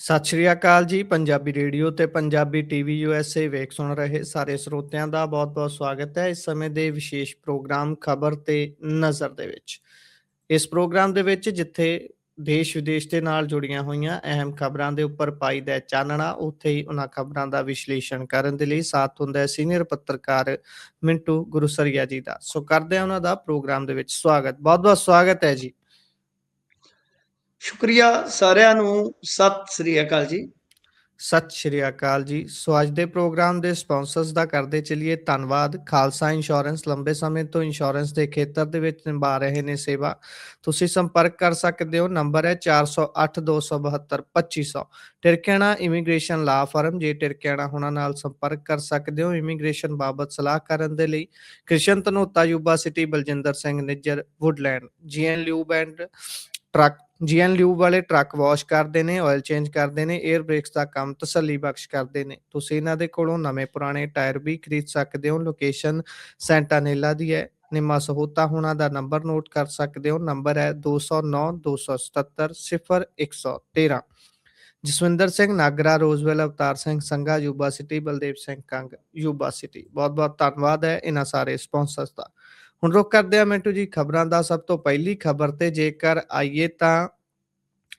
ਸਤਿ ਸ਼੍ਰੀ ਅਕਾਲ ਜੀ। ਪੰਜਾਬੀ ਰੇਡੀਓ ਤੇ ਪੰਜਾਬੀ ਟੀਵੀ ਯੂਐਸਏ ਵੇਖ ਸੁਣ ਰਹੇ ਸਾਰੇ ਸਰੋਤਿਆਂ ਦਾ ਬਹੁਤ-ਬਹੁਤ ਸਵਾਗਤ ਹੈ ਇਸ ਸਮੇਂ ਦੇ ਵਿਸ਼ੇਸ਼ ਪ੍ਰੋਗਰਾਮ ਖਬਰ ਤੇ ਨਜ਼ਰ ਦੇ ਵਿੱਚ। ਇਸ ਪ੍ਰੋਗਰਾਮ ਦੇ ਵਿੱਚ ਜਿੱਥੇ ਦੇਸ਼ ਵਿਦੇਸ਼ ਦੇ ਨਾਲ ਜੁੜੀਆਂ ਹੋਈਆਂ ਅਹਿਮ ਖਬਰਾਂ ਦੇ ਉੱਪਰ ਪਾਈਦਾ ਹੈ ਚਾਨਣਾ, ਉੱਥੇ ਹੀ ਉਹਨਾਂ ਖਬਰਾਂ ਦਾ ਵਿਸ਼ਲੇਸ਼ਣ ਕਰਨ ਦੇ ਲਈ ਸਾਥ ਹੁੰਦਾ ਹੈ ਸੀਨੀਅਰ ਪੱਤਰਕਾਰ ਮਿੰਟੂ ਗੁਰਸਰੀਆ ਜੀ ਦਾ। ਸੋ ਕਰਦੇ ਹਾਂ ਉਹਨਾਂ ਦਾ ਪ੍ਰੋਗਰਾਮ ਦੇ ਵਿੱਚ ਸਵਾਗਤ। ਬਹੁਤ-ਬਹੁਤ ਸਵਾਗਤ ਹੈ ਜੀ। ਸ਼ੁਕਰੀਆ ਸਾਰਿਆਂ ਨੂੰ। ਸਤਿ ਸ੍ਰੀ ਅਕਾਲ ਜੀ। ਸਤਿ ਸ਼੍ਰੀ ਅਕਾਲ ਜੀ। ਸੋ ਅੱਜ ਦੇ ਪ੍ਰੋਗਰਾਮ ਦੇ ਸਪਾਂਸਰਸ ਦਾ ਕਰਦੇ ਚੱਲੀਏ ਧੰਨਵਾਦ। ਖਾਲਸਾ ਇੰਸ਼ੋਰੈਂਸ ਲੰਬੇ ਸਮੇਂ ਤੋਂ ਇੰਸ਼ੋਰੈਂਸ ਦੇ ਖੇਤਰ ਦੇ ਵਿੱਚ ਨਿਭਾ ਰਹੇ ਨੇ ਸੇਵਾ। ਤੁਸੀਂ ਸੰਪਰਕ ਕਰ ਸਕਦੇ ਹੋ, ਨੰਬਰ ਹੈ 408 272 2500। ਟਿਰਕਿਆਣਾ ਇਮੀਗ੍ਰੇਸ਼ਨ ਲਾ ਫਰਮ, ਜੇ ਟਿਰਕਿਆਣਾ ਹੁਣਾਂ ਨਾਲ ਸੰਪਰਕ ਕਰ ਸਕਦੇ ਹੋ ਇਮੀਗ੍ਰੇਸ਼ਨ ਬਾਬਤ ਸਲਾਹ ਕਰਨ ਦੇ ਲਈ। Krishan Dhanota, Yuba City, Baljinder Singh Nijjar, Woodland. GN lube ਵਾਲੇ ਟਰੱਕ ਵਾਸ਼ ਕਰਦੇ ਨੇ, ਆਇਲ ਚੇਂਜ ਕਰਦੇ ਨੇ, 에ਅਰ ਬ੍ਰੇਕਸ ਦਾ ਕੰਮ ਤਸੱਲੀ ਬਖਸ਼ ਕਰਦੇ ਨੇ। ਤੁਸੀਂ ਇਹਨਾਂ ਦੇ ਕੋਲੋਂ ਨਵੇਂ ਪੁਰਾਣੇ ਟਾਇਰ ਵੀ ਖਰੀਦ ਸਕਦੇ ਹੋ। ਲੋਕੇਸ਼ਨ ਸੈਂਟਾਨੇਲਾ ਦੀ ਹੈ। ਨਿੰਮਾ ਸਹੂਤਾ ਹੁਣਾਂ ਦਾ ਨੰਬਰ ਨੋਟ ਕਰ ਸਕਦੇ ਹੋ, ਨੰਬਰ ਹੈ 209 277 0113। Jaswinder Singh Nagra, Roseville, Avtar Singh Sangha, Yuba City, Baldev Singh Kang, Yuba City. ਬਹੁਤ ਬਹੁਤ ਧੰਨਵਾਦ ਹੈ ਇਹਨਾਂ ਸਾਰੇ ਸਪਾਂਸਰਸ ਦਾ। ਹੁਣ ਰੁਕ ਕਰਦੇ ਆ ਮਿੰਟੂ ਜੀ ਖਬਰਾਂ ਦਾ। ਸਭ ਤੋਂ ਪਹਿਲੀ ਖਬਰ ਤੇ ਜੇਕਰ ਆਈਏ ਤਾਂ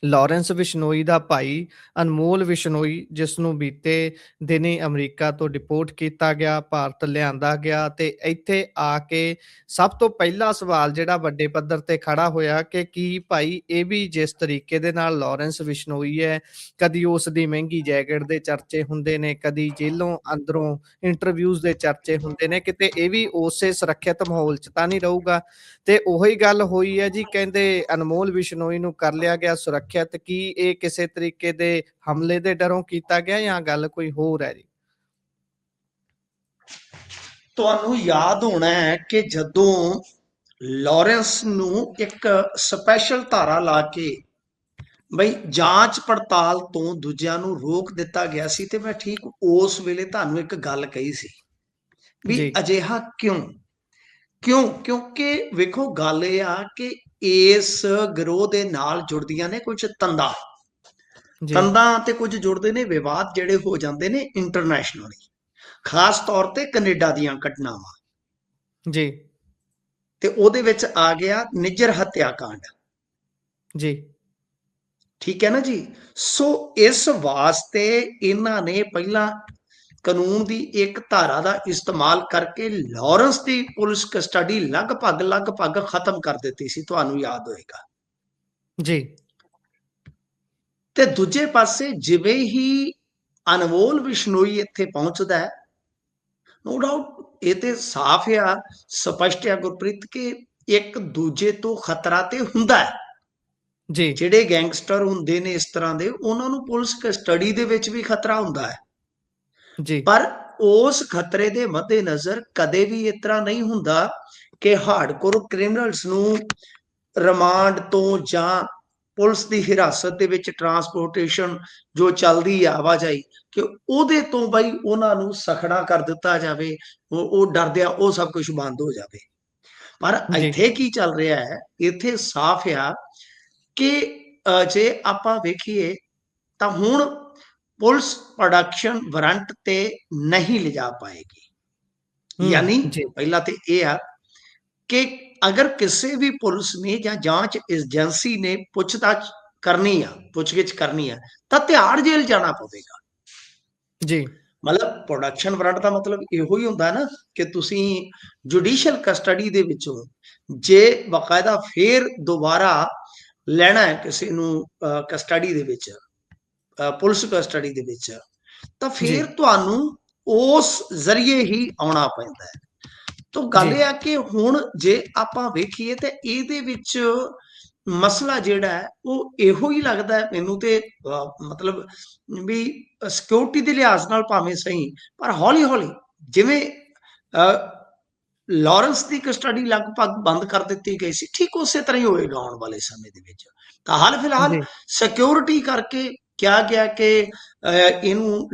ਲਾਰੈਂਸ ਬਿਸ਼ਨੋਈ ਦਾ ਭਾਈ ਅਨਮੋਲ ਬਿਸ਼ਨੋਈ, ਜਿਸ ਨੂੰ ਬੀਤੇ ਦਿਨੀ ਅਮਰੀਕਾ ਤੋਂ ਡਿਪੋਰਟ ਕੀਤਾ ਗਿਆ, ਭਾਰਤ ਲਿਆਂਦਾ ਗਿਆ ਤੇ ਇੱਥੇ ਆ ਕੇ ਸਭ ਤੋਂ ਪਹਿਲਾ ਸਵਾਲ ਜਿਹੜਾ ਵੱਡੇ ਪੱਧਰ ਤੇ ਖੜਾ ਹੋਇਆ ਕਿ ਕੀ ਭਾਈ ਇਹ ਵੀ ਜਿਸ ਤਰੀਕੇ ਦੇ ਨਾਲ ਲਾਰੈਂਸ ਬਿਸ਼ਨੋਈ ਹੈ, ਕਦੀ ਉਸ ਦੀ ਮਹਿੰਗੀ ਜੈਕਟ ਦੇ ਚਰਚੇ ਹੁੰਦੇ ਨੇ, ਕਦੀ ਜੇਲੋਂ ਅੰਦਰੋਂ ਇੰਟਰਵਿਊਜ਼ ਦੇ ਚਰਚੇ ਹੁੰਦੇ ਨੇ, ਕਿਤੇ ਇਹ ਵੀ ਉਸੇ ਸੁਰੱਖਿਅਤ ਮਾਹੌਲ 'ਚ ਤਾਂ ਨਹੀਂ ਰਹੂਗਾ। ਤੇ ਉਹੀ ਗੱਲ ਹੋਈ ਹੈ ਜੀ, ਕਹਿੰਦੇ ਅਨਮੋਲ ਬਿਸ਼ਨੋਈ ਨੂੰ ਕਰ ਲਿਆ ਗਿਆ ਸੁਰੱਖਿਅਤ। ਕੀ ਇਹ ਕਿਸੇ ਤਰੀਕੇ ਦੇ ਹਮਲੇ ਦੇ ਡਰੋਂ ਕੀਤਾ ਗਿਆ ਜਾਂ ਗੱਲ ਕੋਈ ਹੋਰ ਹੈ ਜੀ? ਤੁਹਾਨੂੰ ਯਾਦ ਹੋਣਾ ਹੈ ਕਿ ਜਦੋਂ ਲਾਰੈਂਸ ਨੂੰ ਇੱਕ ਸਪੈਸ਼ਲ ਧਾਰਾ ਲਾ ਕੇ ਬਈ ਜਾਂਚ ਪੜਤਾਲ ਤੋਂ ਦੂਜਿਆਂ ਨੂੰ ਰੋਕ ਦਿੱਤਾ ਗਿਆ ਸੀ, ਤੇ ਮੈਂ ਠੀਕ ਉਸ ਵੇਲੇ ਤੁਹਾਨੂੰ ਇੱਕ ਗੱਲ ਕਹੀ ਸੀ ਵੀ ਅਜਿਹਾ ਕਿਉਂਕਿ ਵੇਖੋ ਗੱਲ ਇਹ ਆ ਕਿ ਇਸ ਗਿਰੋਹ ਦੇ ਨਾਲ ਜੁੜਦੀਆਂ ਨੇ ਕੁਝ ਤੰਦਾਂ ਤੇ ਕੁਝ ਜੁੜਦੇ ਨੇ ਵਿਵਾਦ ਜਿਹੜੇ ਹੋ ਜਾਂਦੇ ਨੇ ਇੰਟਰਨੈਸ਼ਨਲੀ, ਖਾਸ ਤੌਰ ਤੇ ਕੈਨੇਡਾ ਦੀਆਂ ਘਟਨਾਵਾਂ ਜੀ। ਤੇ ਉਹਦੇ ਵਿੱਚ ਆ ਗਿਆ ਨਿੱਜਰ ਹੱਤਿਆਕਾਂਡ ਜੀ, ਠੀਕ ਹੈ ਨਾ ਜੀ। ਸੋ ਇਸ ਵਾਸਤੇ ਇਹਨਾਂ ਨੇ ਪਹਿਲਾਂ ਕਾਨੂੰਨ ਦੀ ਇੱਕ ਧਾਰਾ ਦਾ ਇਸਤੇਮਾਲ ਕਰਕੇ ਲਾਰੈਂਸ ਦੀ ਪੁਲਿਸ ਕਸਟਡੀ ਲਗਭਗ ਖਤਮ ਕਰ ਦਿੱਤੀ ਸੀ, ਤੁਹਾਨੂੰ ਯਾਦ ਹੋਏਗਾ ਜੀ। ਤੇ ਦੂਜੇ ਪਾਸੇ ਜਿਵੇਂ ਹੀ ਅਨਮੋਲ ਬਿਸ਼ਨੋਈ ਇੱਥੇ ਪਹੁੰਚਦਾ ਹੈ, ਨੋ ਡਾਊਟ ਇਹ ਤੇ ਸਾਫ਼ ਆ, ਸਪਸ਼ਟ ਆ ਗੁਰਪ੍ਰੀਤ, ਕਿ ਇੱਕ ਦੂਜੇ ਤੋਂ ਖਤਰਾ ਤੇ ਹੁੰਦਾ ਹੈ ਜੀ। ਜਿਹੜੇ ਗੈਂਗਸਟਰ ਹੁੰਦੇ ਨੇ ਇਸ ਤਰ੍ਹਾਂ ਦੇ, ਉਹਨਾਂ ਨੂੰ ਪੁਲਿਸ ਕਸਟਡੀ ਦੇ ਵਿੱਚ ਵੀ ਖਤਰਾ ਹੁੰਦਾ ਹੈ ਜੀ। ਪਰ ਉਸ ਖਤਰੇ ਦੇ ਮੱਦੇਨਜ਼ਰ ਕਦੇ ਵੀ ਇਸ ਤਰ੍ਹਾਂ ਨਹੀਂ ਹੁੰਦਾ ਕਿ ਹਾਰਡਕੋਰ ਕ੍ਰਿਮੀਨਲਸ ਨੂੰ ਰਿਮਾਂਡ ਤੋਂ ਜਾਂ ਪੁਲਿਸ ਦੀ ਹਿਰਾਸਤ ਦੇ ਵਿੱਚ ਟਰਾਂਸਪੋਰਟੇਸ਼ਨ ਜੋ ਚੱਲਦੀ ਆ ਆਵਾਜਾਈ, ਕਿ ਉਹਦੇ ਤੋਂ ਬਈ ਉਹਨਾਂ ਨੂੰ ਸਖੜਾ ਕਰ ਦਿੱਤਾ ਜਾਵੇ, ਉਹ ਡਰਦੇ ਆ ਉਹ ਸਭ ਕੁਝ ਬੰਦ ਹੋ ਜਾਵੇ। ਪਰ ਇੱਥੇ ਕੀ ਚੱਲ ਰਿਹਾ ਹੈ, ਇੱਥੇ ਸਾਫ਼ ਆ ਕਿ ਜੇ ਆਪਾਂ ਵੇਖੀਏ ਤਾਂ ਹੁਣ ਪੁਲਿਸ ਪ੍ਰੋਡਕਸ਼ਨ ਵਾਰੰਟ ਤੇ ਨਹੀਂ ਲਿਜਾ ਪਾਏਗੀ। ਯਾਨੀ ਪਹਿਲਾਂ ਤੇ ਇਹ ਆ ਕਿ ਅਗਰ ਕਿਸੇ ਵੀ ਪੁਲਿਸ ਨੇ ਜਾਂ ਜਾਂਚ ਏਜੰਸੀ ਨੇ ਪੁੱਛਗਿੱਛ ਕਰਨੀ ਆ ਤਾਂ ਤਿਹਾੜ ਜੇਲ੍ਹ ਜਾਣਾ ਪਵੇਗਾ ਜੀ। ਮਤਲਬ ਪ੍ਰੋਡਕਸ਼ਨ ਵਾਰੰਟ ਦਾ ਮਤਲਬ ਇਹੋ ਹੀ ਹੁੰਦਾ ਨਾ ਕਿ ਤੁਸੀਂ ਜੁਡੀਸ਼ੀਅਲ ਕਸਟਡੀ ਦੇ ਵਿੱਚੋਂ ਜੇ ਬਾਕਾਇਦਾ ਫੇਰ ਦੁਬਾਰਾ ਲੈਣਾ ਹੈ ਕਿਸੇ ਨੂੰ ਕਸਟਡੀ ਦੇ ਵਿੱਚ, ਪੁਲਿਸ ਕਸਟਡੀ ਦੇ ਵਿੱਚ, ਤਾਂ ਫਿਰ ਤੁਹਾਨੂੰ ਉਸ ਜ਼ਰੀਏ ਹੀ ਆਉਣਾ ਪੈਂਦਾ ਹੈ। ਤਾਂ ਗੱਲ ਇਹ ਆ ਕਿ ਹੁਣ ਜੇ ਆਪਾਂ ਵੇਖੀਏ ਤੇ ਇਹਦੇ ਵਿੱਚ ਮਸਲਾ ਜਿਹੜਾ ਹੈ ਉਹ ਇਹੋ ਹੀ ਲੱਗਦਾ ਹੈ ਮੈਨੂੰ, ਤੇ ਮਤਲਬ ਵੀ ਸਿਕਿਉਰਿਟੀ ਦੇ ਲਿਹਾਜ਼ ਨਾਲ ਭਾਵੇਂ ਸਹੀ, ਪਰ ਹੌਲੀ ਹੌਲੀ ਜਿਵੇਂ ਲਾਰੈਂਸ ਦੀ ਕਸਟਡੀ ਲਗਭਗ ਬੰਦ ਕਰ ਦਿੱਤੀ ਗਈ ਸੀ, ਠੀਕ ਉਸੇ ਤਰ੍ਹਾਂ ਹੀ ਹੋਏਗਾ ਆਉਣ ਵਾਲੇ ਸਮੇਂ ਦੇ ਵਿੱਚ। ਤਾਂ ਹਾਲ ਫਿਲਹਾਲ ਸਿਕਿਉਰਿਟੀ ਕਰਕੇ ਕਿਹਾ ਗਿਆ ਕਿ ਇਹਨੂੰ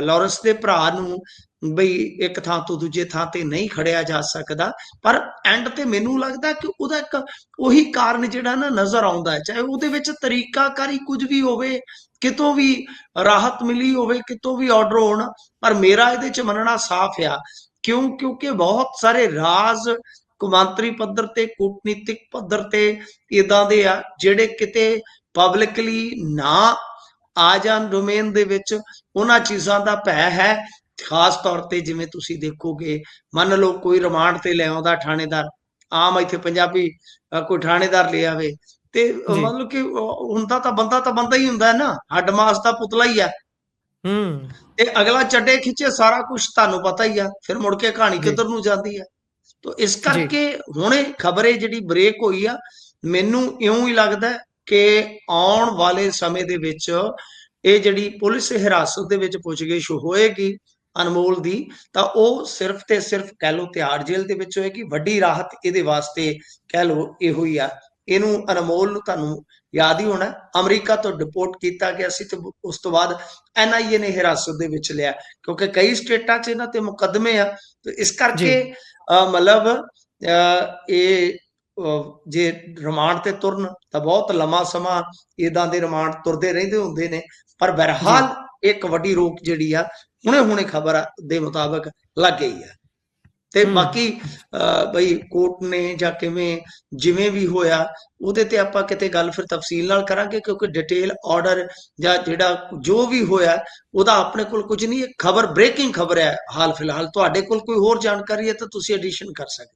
ਲਾਰੈਂਸ ਦੇ ਭਰਾ ਨੂੰ ਬਈ ਇੱਕ ਥਾਂ ਤੋਂ ਦੂਜੇ ਥਾਂ ਤੇ ਨਹੀਂ ਖੜਿਆ ਜਾ ਸਕਦਾ, ਪਰ ਐਂਡ ਤੇ ਮੈਨੂੰ ਲੱਗਦਾ ਕਿ ਉਹਦਾ ਇੱਕ ਉਹੀ ਕਾਰਨ ਜਿਹੜਾ ਨਾ ਨਜ਼ਰ ਆਉਂਦਾ ਹੈ, ਚਾਹੇ ਉਹਦੇ ਵਿੱਚ ਤਰੀਕਾਕਾਰੀ ਕੁਝ ਵੀ ਹੋਵੇ ਕਿਤੋਂ ਵੀ ਰਾਹਤ ਮਿਲੀ ਹੋਵੇ, ਕਿਤੋਂ ਵੀ ਆਰਡਰ ਹੋਣ, ਪਰ ਮੇਰਾ ਇਹਦੇ ਚ ਮੰਨਣਾ ਸਾਫ਼ ਆ। ਕਿਉਂਕਿ ਬਹੁਤ ਸਾਰੇ ਰਾਜ ਕੌਮਾਂਤਰੀ ਪੱਧਰ ਤੇ, ਕੂਟਨੀਤਿਕ ਪੱਧਰ ਤੇ ਇਦਾਂ ਦੇ ਆ ਜਿਹੜੇ ਕਿਤੇ ਪਬਲਿਕਲੀ ਨਾ ਆ ਜਾਣ ਡੋਮੇਨ ਦੇ ਵਿੱਚ। ਉਹਨਾਂ ਚੀਜ਼ਾਂ ਦਾ ਭੈ ਹੈ। ਖਾਸ ਤੌਰ ਤੇ ਜਿਵੇਂ ਤੁਸੀਂ ਦੇਖੋਗੇ, ਮੰਨ ਲਓ ਕੋਈ ਰਿਮਾਂਡ ਤੇ ਲੈ ਆਉਂਦਾ ਥਾਣੇਦਾਰ, ਆਮ ਇੱਥੇ ਪੰਜਾਬੀ ਕੋਈ ਥਾਣੇਦਾਰ ਲੈ ਆਵੇ, ਤੇ ਜੀ। ਮਤਲਬ ਕਿ ਹੁੰਦਾ ਤਾਂ ਬੰਦਾ ਹੀ ਹੁੰਦਾ ਹੈ ਨਾ, ਹੱਡ ਮਾਸ ਦਾ ਪੁਤਲਾ ਹੀ ਹੈ। ਹੂੰ। ਤੇ ਅਗਲਾ ਚੱਡੇ ਖਿੱਚੇ, ਸਾਰਾ ਕੁਝ ਤੁਹਾਨੂੰ ਪਤਾ ਹੀ ਆ, ਫਿਰ ਮੁੜ ਕੇ ਕਹਾਣੀ ਜੀ, ਕਿੱਧਰ ਨੂੰ ਜਾਂਦੀ ਹੈ। ਤੋ ਇਸ ਜੀ, ਕਰਕੇ ਹੁਣੇ ਖਬਰੇ ਜਿਹੜੀ ਬ੍ਰੇਕ ਹੋਈ ਆ, ਮੈਨੂੰ ਇਉਂ ਹੀ ਲੱਗਦਾ ਕਿ ਆਉਣ ਵਾਲੇ ਸਮੇਂ ਦੇ ਵਿੱਚ ਇਹ ਜਿਹੜੀ ਪੁਲਿਸ ਹਿਰਾਸਤ ਦੇ ਵਿੱਚ ਪੁੱਛਗਿੱਛ ਹੋਏਗੀ ਅਨਮੋਲ ਦੀ, ਤਾਂ ਉਹ ਸਿਰਫ ਤੇ ਸਿਰਫ ਕਹਿ ਲਓ ਤਿਹਾੜ ਜੇਲ੍ਹ ਦੇ ਵਿੱਚ ਹੋਏਗੀ। ਵੱਡੀ ਰਾਹਤ ਇਹਦੇ ਵਾਸਤੇ ਕਹਿ ਲਓ ਇਹੋ ਹੀ ਆ। ਇਹਨੂੰ ਅਨਮੋਲ ਨੂੰ ਤੁਹਾਨੂੰ ਯਾਦ ਹੀ ਹੋਣਾ, ਅਮਰੀਕਾ ਤੋਂ ਡਿਪੋਰਟ ਕੀਤਾ ਗਿਆ ਸੀ ਤੇ ਉਸ ਤੋਂ ਬਾਅਦ NIA ਨੇ ਹਿਰਾਸਤ ਦੇ ਵਿੱਚ ਲਿਆ, ਕਿਉਂਕਿ ਕਈ ਸਟੇਟਾਂ 'ਚ ਇਹਨਾਂ ਤੇ ਮੁਕੱਦਮੇ ਆ। ਤੇ ਇਸ ਜੀ। ਕਰਕੇ ਮਤਲਬ ਇਹ ਜੇ ਰਿਮਾਂਡ ਤੇ ਤੁਰਨ ਤਾਂ ਬਹੁਤ ਲੰਮਾ ਸਮਾਂ ਇਦਾਂ ਦੇ ਰਿਮਾਂਡ ਤੁਰਦੇ ਰਹਿੰਦੇ ਹੁੰਦੇ ਨੇ। ਪਰ ਜੀ। ਬਹਰਹਾਲ ਇੱਕ ਵੱਡੀ ਰੋਕ ਜਿਹੜੀ ਆ ਹੁਣੇ ਖਬਰ ਦੇ ਮੁਤਾਬਕ ਲੱਗ ਗਈ ਆ। ਤੇ ਹੂੰ। ਬਾਕੀ ਬਈ ਕੋਰਟ ਨੇ ਜਾਂ ਕਿਵੇਂ ਜਿਵੇਂ ਵੀ ਹੋਇਆ, ਉਹਦੇ ਤੇ ਆਪਾਂ ਕਿਤੇ ਗੱਲ ਫਿਰ ਤਫਸੀਲ ਨਾਲ ਕਰਾਂਗੇ, ਕਿਉਂਕਿ ਡਿਟੇਲ ਆਰਡਰ ਜਾਂ ਜਿਹੜਾ ਜੋ ਵੀ ਹੋਇਆ ਉਹਦਾ ਆਪਣੇ ਕੋਲ ਕੁਝ ਨਹੀਂ। ਇੱਕ ਖਬਰ, ਬ੍ਰੇਕਿੰਗ ਖਬਰ ਹੈ ਹਾਲ ਫਿਲਹਾਲ। ਤੁਹਾਡੇ ਕੋਲ ਕੋਈ ਹੋਰ ਜਾਣਕਾਰੀ ਹੈ ਤਾਂ ਤੁਸੀਂ ਐਡੀਸ਼ਨ ਕਰ ਸਕਦੇ।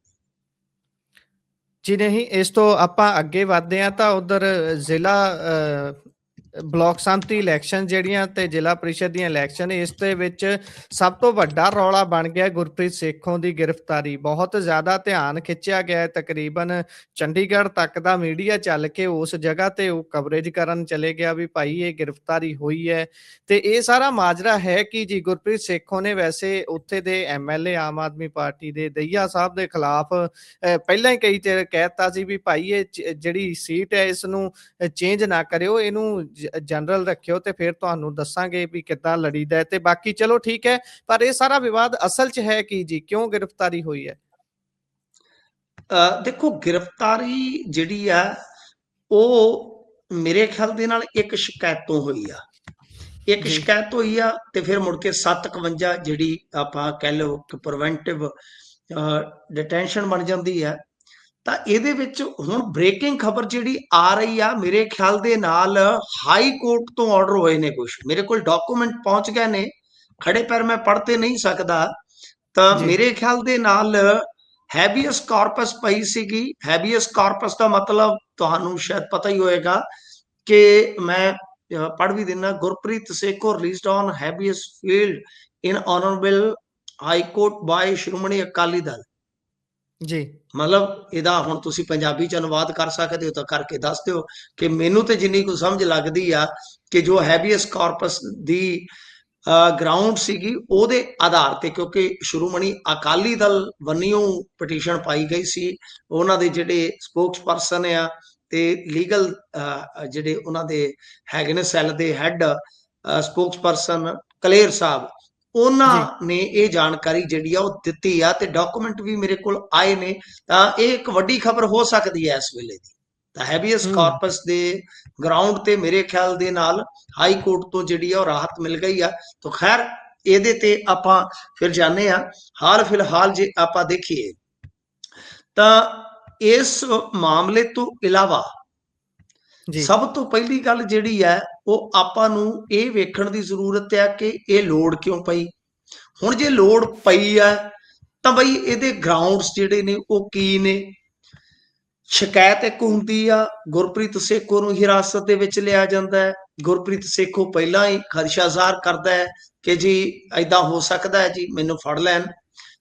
ਜੀ ਨਹੀਂ, ਇਸ ਤੋਂ ਆਪਾਂ ਅੱਗੇ ਵਧਦੇ ਹਾਂ ਤਾਂ ਉਧਰ ਜ਼ਿਲ੍ਹਾ ਬਲਾਕ ਸੰਮਤੀ ਇਲੈਕਸ਼ਨ ਜਿਹੜੀਆਂ ਤੇ ਜ਼ਿਲ੍ਹਾ ਪ੍ਰੀਸ਼ਦ ਦੀਆਂ ਇਲੈਕਸ਼ਨ, ਇਸ ਦੇ ਵਿੱਚ ਸਭ ਤੋਂ ਵੱਡਾ ਰੌਲਾ ਬਣ ਗਿਆ ਗੁਰਪ੍ਰੀਤ ਸੇਖੋਂ ਦੀ ਗ੍ਰਿਫਤਾਰੀ। ਬਹੁਤ ਜ਼ਿਆਦਾ ਧਿਆਨ ਖਿੱਚਿਆ ਗਿਆ, ਤਕਰੀਬਨ ਚੰਡੀਗੜ੍ਹ ਤੱਕ ਦਾ ਮੀਡੀਆ ਚੱਲ ਕੇ ਉਸ ਜਗ੍ਹਾ ਤੇ ਉਹ ਕਵਰੇਜ ਕਰਨ ਚਲੇ ਗਿਆ ਵੀ ਭਾਈ ਇਹ ਗ੍ਰਿਫਤਾਰੀ ਹੋਈ ਹੈ। ਤੇ ਇਹ ਸਾਰਾ ਮਾਜਰਾ ਹੈ ਕਿ ਜੀ ਗੁਰਪ੍ਰੀਤ ਸੇਖੋਂ ਨੇ ਵੈਸੇ ਉੱਥੇ ਦੇ MLA ਆਮ ਆਦਮੀ ਪਾਰਟੀ ਦੇ ਦਹੀਆ ਸਾਹਿਬ ਦੇ ਖਿਲਾਫ ਪਹਿਲਾਂ ਹੀ ਕਈ ਚਿਰ ਕਹਿਤਾ ਸੀ ਵੀ ਭਾਈ ਇਹ ਜਿਹੜੀ ਸੀਟ ਹੈ ਇਸ ਨੂੰ ਚੇਂਜ ਨਾ ਕਰਿਓ, ਇਹਨੂੰ ਜਨਰਲ ਰੱਖਿਓ ਤੇ ਫਿਰ ਤੁਹਾਨੂੰ ਦੱਸਾਂਗੇ ਵੀ ਕਿੱਦਾਂ ਲੜੀਦਾ ਹੈ। ਤੇ ਬਾਕੀ ਚਲੋ ਠੀਕ ਹੈ, ਪਰ ਇਹ ਸਾਰਾ ਵਿਵਾਦ ਅਸਲ 'ਚ ਹੈ ਕੀ ਜੀ, ਕਿਉਂ ਗ੍ਰਿਫਤਾਰੀ ਹੋਈ ਹੈ? ਦੇਖੋ, ਗ੍ਰਿਫਤਾਰੀ ਜਿਹੜੀ ਆ ਉਹ ਮੇਰੇ ਖਿਆਲ ਦੇ ਨਾਲ ਇੱਕ ਸ਼ਿਕਾਇਤ ਤੋਂ ਹੋਈ ਆ। ਇੱਕ ਜੀ, ਸ਼ਿਕਾਇਤ ਹੋਈ ਆ ਤੇ ਫਿਰ ਮੁੜ ਕੇ 751 ਜਿਹੜੀ ਆਪਾਂ ਕਹਿ ਲਓ ਕਿ ਪ੍ਰੀਵੈਂਟਿਵ ਡਿਟੈਂਸ਼ਨ ਬਣ ਜਾਂਦੀ ਹੈ। ਤਾਂ ਇਹਦੇ ਵਿੱਚ ਹੁਣ ਬ੍ਰੇਕਿੰਗ ਖਬਰ ਜਿਹੜੀ ਆ ਰਹੀ ਆ, ਮੇਰੇ ਖਿਆਲ ਦੇ ਨਾਲ ਹਾਈ ਕੋਰਟ ਤੋਂ ਆਰਡਰ ਹੋਏ ਨੇ। ਕੁਝ ਮੇਰੇ ਕੋਲ ਡਾਕੂਮੈਂਟ ਪਹੁੰਚ ਗਏ ਨੇ, ਖੜੇ ਪੈਰ ਮੈਂ ਪੜ੍ਹ ਤੇ ਨਹੀਂ ਸਕਦਾ। ਤਾਂ ਜੀ, ਮੇਰੇ ਖਿਆਲ ਦੇ ਨਾਲ ਹੈਬੀਅਸ ਕਾਰਪਸ ਪਈ ਸੀਗੀ। ਹੈਬੀਅਸ ਕਾਰਪਸ ਦਾ ਮਤਲਬ ਤੁਹਾਨੂੰ ਸ਼ਾਇਦ ਪਤਾ ਹੀ ਹੋਏਗਾ ਕਿ ਮੈਂ ਪੜ੍ਹ ਵੀ ਦਿੰਦਾ। Gurpreet Sekhon released on habeas filed in honourable high court by Shiromani Akali Dal. ਜੀ। ਮਤਲਬ ਇਹਦਾ ਹੁਣ ਤੁਸੀਂ ਪੰਜਾਬੀ ਚ ਅਨੁਵਾਦ ਕਰ ਸਕਦੇ ਹੋ ਤਾਂ ਕਰਕੇ ਦੱਸ ਦਿਓ ਕਿ ਮੈਨੂੰ ਤੇ ਜਿੰਨੀ ਕੁ ਸਮਝ ਲੱਗਦੀ ਆ ਕਿ ਜੋ ਹੈਬੀਅਸ ਕਾਰਪਸ ਦੀ ਗਰਾਊਂਡ ਸੀਗੀ ਉਹਦੇ ਆਧਾਰ ਤੇ, ਕਿਉਂਕਿ ਸ਼੍ਰੋਮਣੀ ਅਕਾਲੀ ਦਲ ਵੱਲੋਂ ਪਟੀਸ਼ਨ ਪਾਈ ਗਈ ਸੀ। ਉਹਨਾਂ ਦੇ ਜਿਹੜੇ ਸਪੋਕਸ ਪਰਸਨ ਆ ਤੇ ਲੀਗਲ ਜਿਹੜੇ ਉਹਨਾਂ ਦੇ ਹੈਗੇ ਨੇ ਸੈੱਲ ਦੇ ਹੈਡ ਸਪੋਕਸ ਪਰਸਨ ਕਲੇਰ ਸਾਹਿਬ, ਜੀ। ਉਹਨਾਂ ਨੇ ਇਹ ਜਾਣਕਾਰੀ ਜਿਹੜੀ ਆ ਉਹ ਦਿੱਤੀ ਆ ਤੇ ਡਾਕੂਮੈਂਟ ਵੀ ਮੇਰੇ ਕੋਲ ਆਏ ਨੇ। ਤਾਂ ਇਹ ਇੱਕ ਵੱਡੀ ਖਬਰ ਹੋ ਸਕਦੀ ਹੈ ਇਸ ਵੇਲੇ ਦੀ। ਤਾਂ ਹੈਬੀਅਸ ਹੂੰ। ਕਾਰਪਸ ਦੇ ਗਰਾਊਂਡ ਤੇ ਮੇਰੇ ਖਿਆਲ ਦੇ ਨਾਲ ਹਾਈ ਕੋਰਟ ਤੋਂ ਜਿਹੜੀ ਆ ਉਹ ਰਾਹਤ ਮਿਲ ਗਈ ਆ। ਤਾਂ ਖੈਰ ਇਹਦੇ ਤੇ ਆਪਾਂ ਫਿਰ ਜਾਣੇ ਆ। ਹਾਲ ਫਿਲਹਾਲ ਜੇ ਆਪਾਂ ਦੇਖੀਏ ਤਾਂ ਇਸ ਮਾਮਲੇ ਤੋਂ ਇਲਾਵਾ ਜੀ। ਸਭ ਤੋਂ ਪਹਿਲੀ ਗੱਲ ਜਿਹੜੀ ਹੈ ਉਹ ਆਪਾਂ ਨੂੰ ਇਹ ਵੇਖਣ ਦੀ ਜ਼ਰੂਰਤ ਹੈ ਕਿ ਇਹ ਲੋੜ ਕਿਉਂ ਪਈ। ਹੁਣ ਜੇ ਲੋੜ ਪਈ ਆ ਤਾਂ ਬਈ ਇਹਦੇ ਗਰਾਊਂਡਸ ਜਿਹੜੇ ਨੇ ਉਹ ਕੀ ਨੇ। ਸ਼ਿਕਾਇਤ ਇੱਕ ਹੁੰਦੀ ਆ, ਗੁਰਪ੍ਰੀਤ ਸੇਖੋਂ ਨੂੰ ਹਿਰਾਸਤ ਦੇ ਵਿੱਚ ਲਿਆ ਜਾਂਦਾ ਹੈ। ਗੁਰਪ੍ਰੀਤ ਸੇਖੋਂ ਪਹਿਲਾਂ ਹੀ ਖਦਸ਼ਾ ਜ਼ਾਹਰ ਕਰਦਾ ਹੈ ਕਿ ਜੀ ਏਦਾਂ ਹੋ ਸਕਦਾ ਹੈ ਜੀ, ਮੈਨੂੰ ਫੜ ਲੈਣ।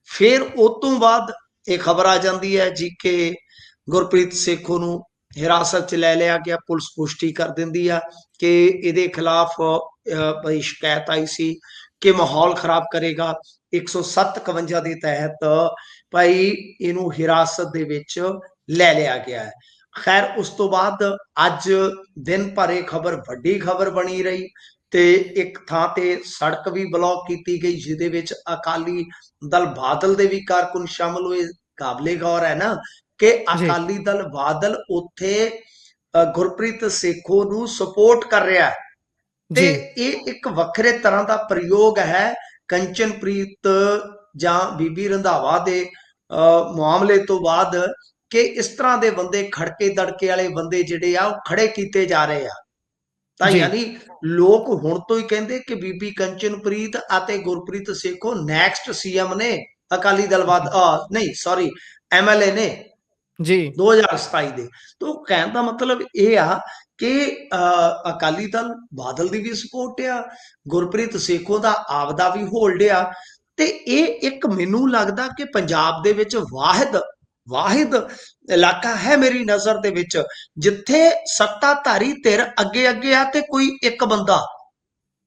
ਫਿਰ ਉਸ ਤੋਂ ਬਾਅਦ ਇਹ ਖਬਰ ਆ ਜਾਂਦੀ ਹੈ ਜੀ ਕਿ ਗੁਰਪ੍ਰੀਤ ਸੇਖੋਂ ਨੂੰ ਹਿਰਾਸਤ 'ਚ ਲੈ ਲਿਆ ਗਿਆ। ਪੁਲਿਸ ਪੁਸ਼ਟੀ ਕਰ ਦਿੰਦੀ ਆ ਕਿ ਇਹਦੇ ਖਿਲਾਫ ਬਈ ਸ਼ਿਕਾਇਤ ਆਈ ਸੀ ਕਿ ਮਾਹੌਲ ਖਰਾਬ ਕਰੇਗਾ। 157 ਦੇ ਤਹਿਤ ਭਾਈ ਇਹਨੂੰ ਹਿਰਾਸਤ ਦੇ ਵਿੱਚ ਲੈ ਲਿਆ ਗਿਆ ਹੈ। ਖੈਰ ਉਸ ਤੋਂ ਬਾਅਦ ਅੱਜ ਦਿਨ ਭਰ ਇਹ ਖਬਰ ਵੱਡੀ ਖਬਰ ਬਣੀ ਰਹੀ ਤੇ ਇੱਕ ਥਾਂ ਤੇ ਸੜਕ ਵੀ ਬਲੌਕ ਕੀਤੀ ਗਈ ਜਿਹਦੇ ਵਿੱਚ ਅਕਾਲੀ ਦਲ ਬਾਦਲ ਦੇ ਵੀ ਕਾਰਕੁਨ ਸ਼ਾਮਲ ਹੋਏ। ਕਾਬਲੇ ਗੌਰ ਹੈ ਨਾ ਕਿ ਜੀ। ਅਕਾਲੀ ਦਲ ਬਾਦਲ ਉੱਥੇ ਗੁਰਪ੍ਰੀਤ ਸੇਖੋਂ ਨੂੰ ਸਪੋਰਟ ਕਰ ਰਿਹਾ ਹੈ। ਤੇ ਜੀ ਇਹ ਇੱਕ ਵੱਖਰੇ ਤਰ੍ਹਾਂ ਦਾ ਪ੍ਰਯੋਗ ਹੈ ਕੰਚਨਪ੍ਰੀਤ ਜਾਂ ਬੀਬੀ ਰੰਧਾਵਾ ਦੇ ਮਾਮਲੇ ਤੋਂ ਬਾਅਦ, ਕਿ ਇਸ ਤਰ੍ਹਾਂ ਦੇ ਬੰਦੇ, ਖੜਕੇ ਦੜਕੇ ਵਾਲੇ ਬੰਦੇ ਜਿਹੜੇ ਆ ਉਹ ਖੜੇ ਕੀਤੇ ਜਾ ਰਹੇ ਆ। ਤਾਂ ਜੀ ਯਾਨੀ ਲੋਕ ਹੁਣ ਤੋਂ ਹੀ ਕਹਿੰਦੇ ਕਿ ਬੀਬੀ ਕੰਚਨਪ੍ਰੀਤ ਅਤੇ ਗੁਰਪ੍ਰੀਤ ਸੇਖੋਂ ਨੈਕਸਟ ਸੀਐਮ ਨੇ, ਅਕਾਲੀ ਦਲ ਬਾਦ ਨਹੀਂ ਸੌਰੀ ਐਮਐਲਏ ਨੇ ਜੀ 2027 ਦੇ। ਤਾਂ ਕਹਿਣ ਦਾ ਮਤਲਬ ਇਹ ਆ ਕਿ ਅਕਾਲੀ ਦਲ ਬਾਦਲ ਦੀ ਵੀ ਸਪੋਰਟ ਆ, ਗੁਰਪ੍ਰੀਤ ਸੇਖੋਂ ਦਾ ਆਪਦਾ ਵੀ ਹੋਲਡ ਆ। ਤੇ ਇਹ ਇੱਕ ਮੈਨੂੰ ਲੱਗਦਾ ਕਿ ਪੰਜਾਬ ਦੇ ਵਿੱਚ ਵਾਹਿਦ ਇਲਾਕਾ ਹੈ ਮੇਰੀ ਨਜ਼ਰ ਦੇ ਵਿੱਚ, ਜਿੱਥੇ ਸੱਤਾਧਾਰੀ ਧਿਰ ਅੱਗੇ ਅੱਗੇ ਆ ਤੇ ਕੋਈ ਇੱਕ ਬੰਦਾ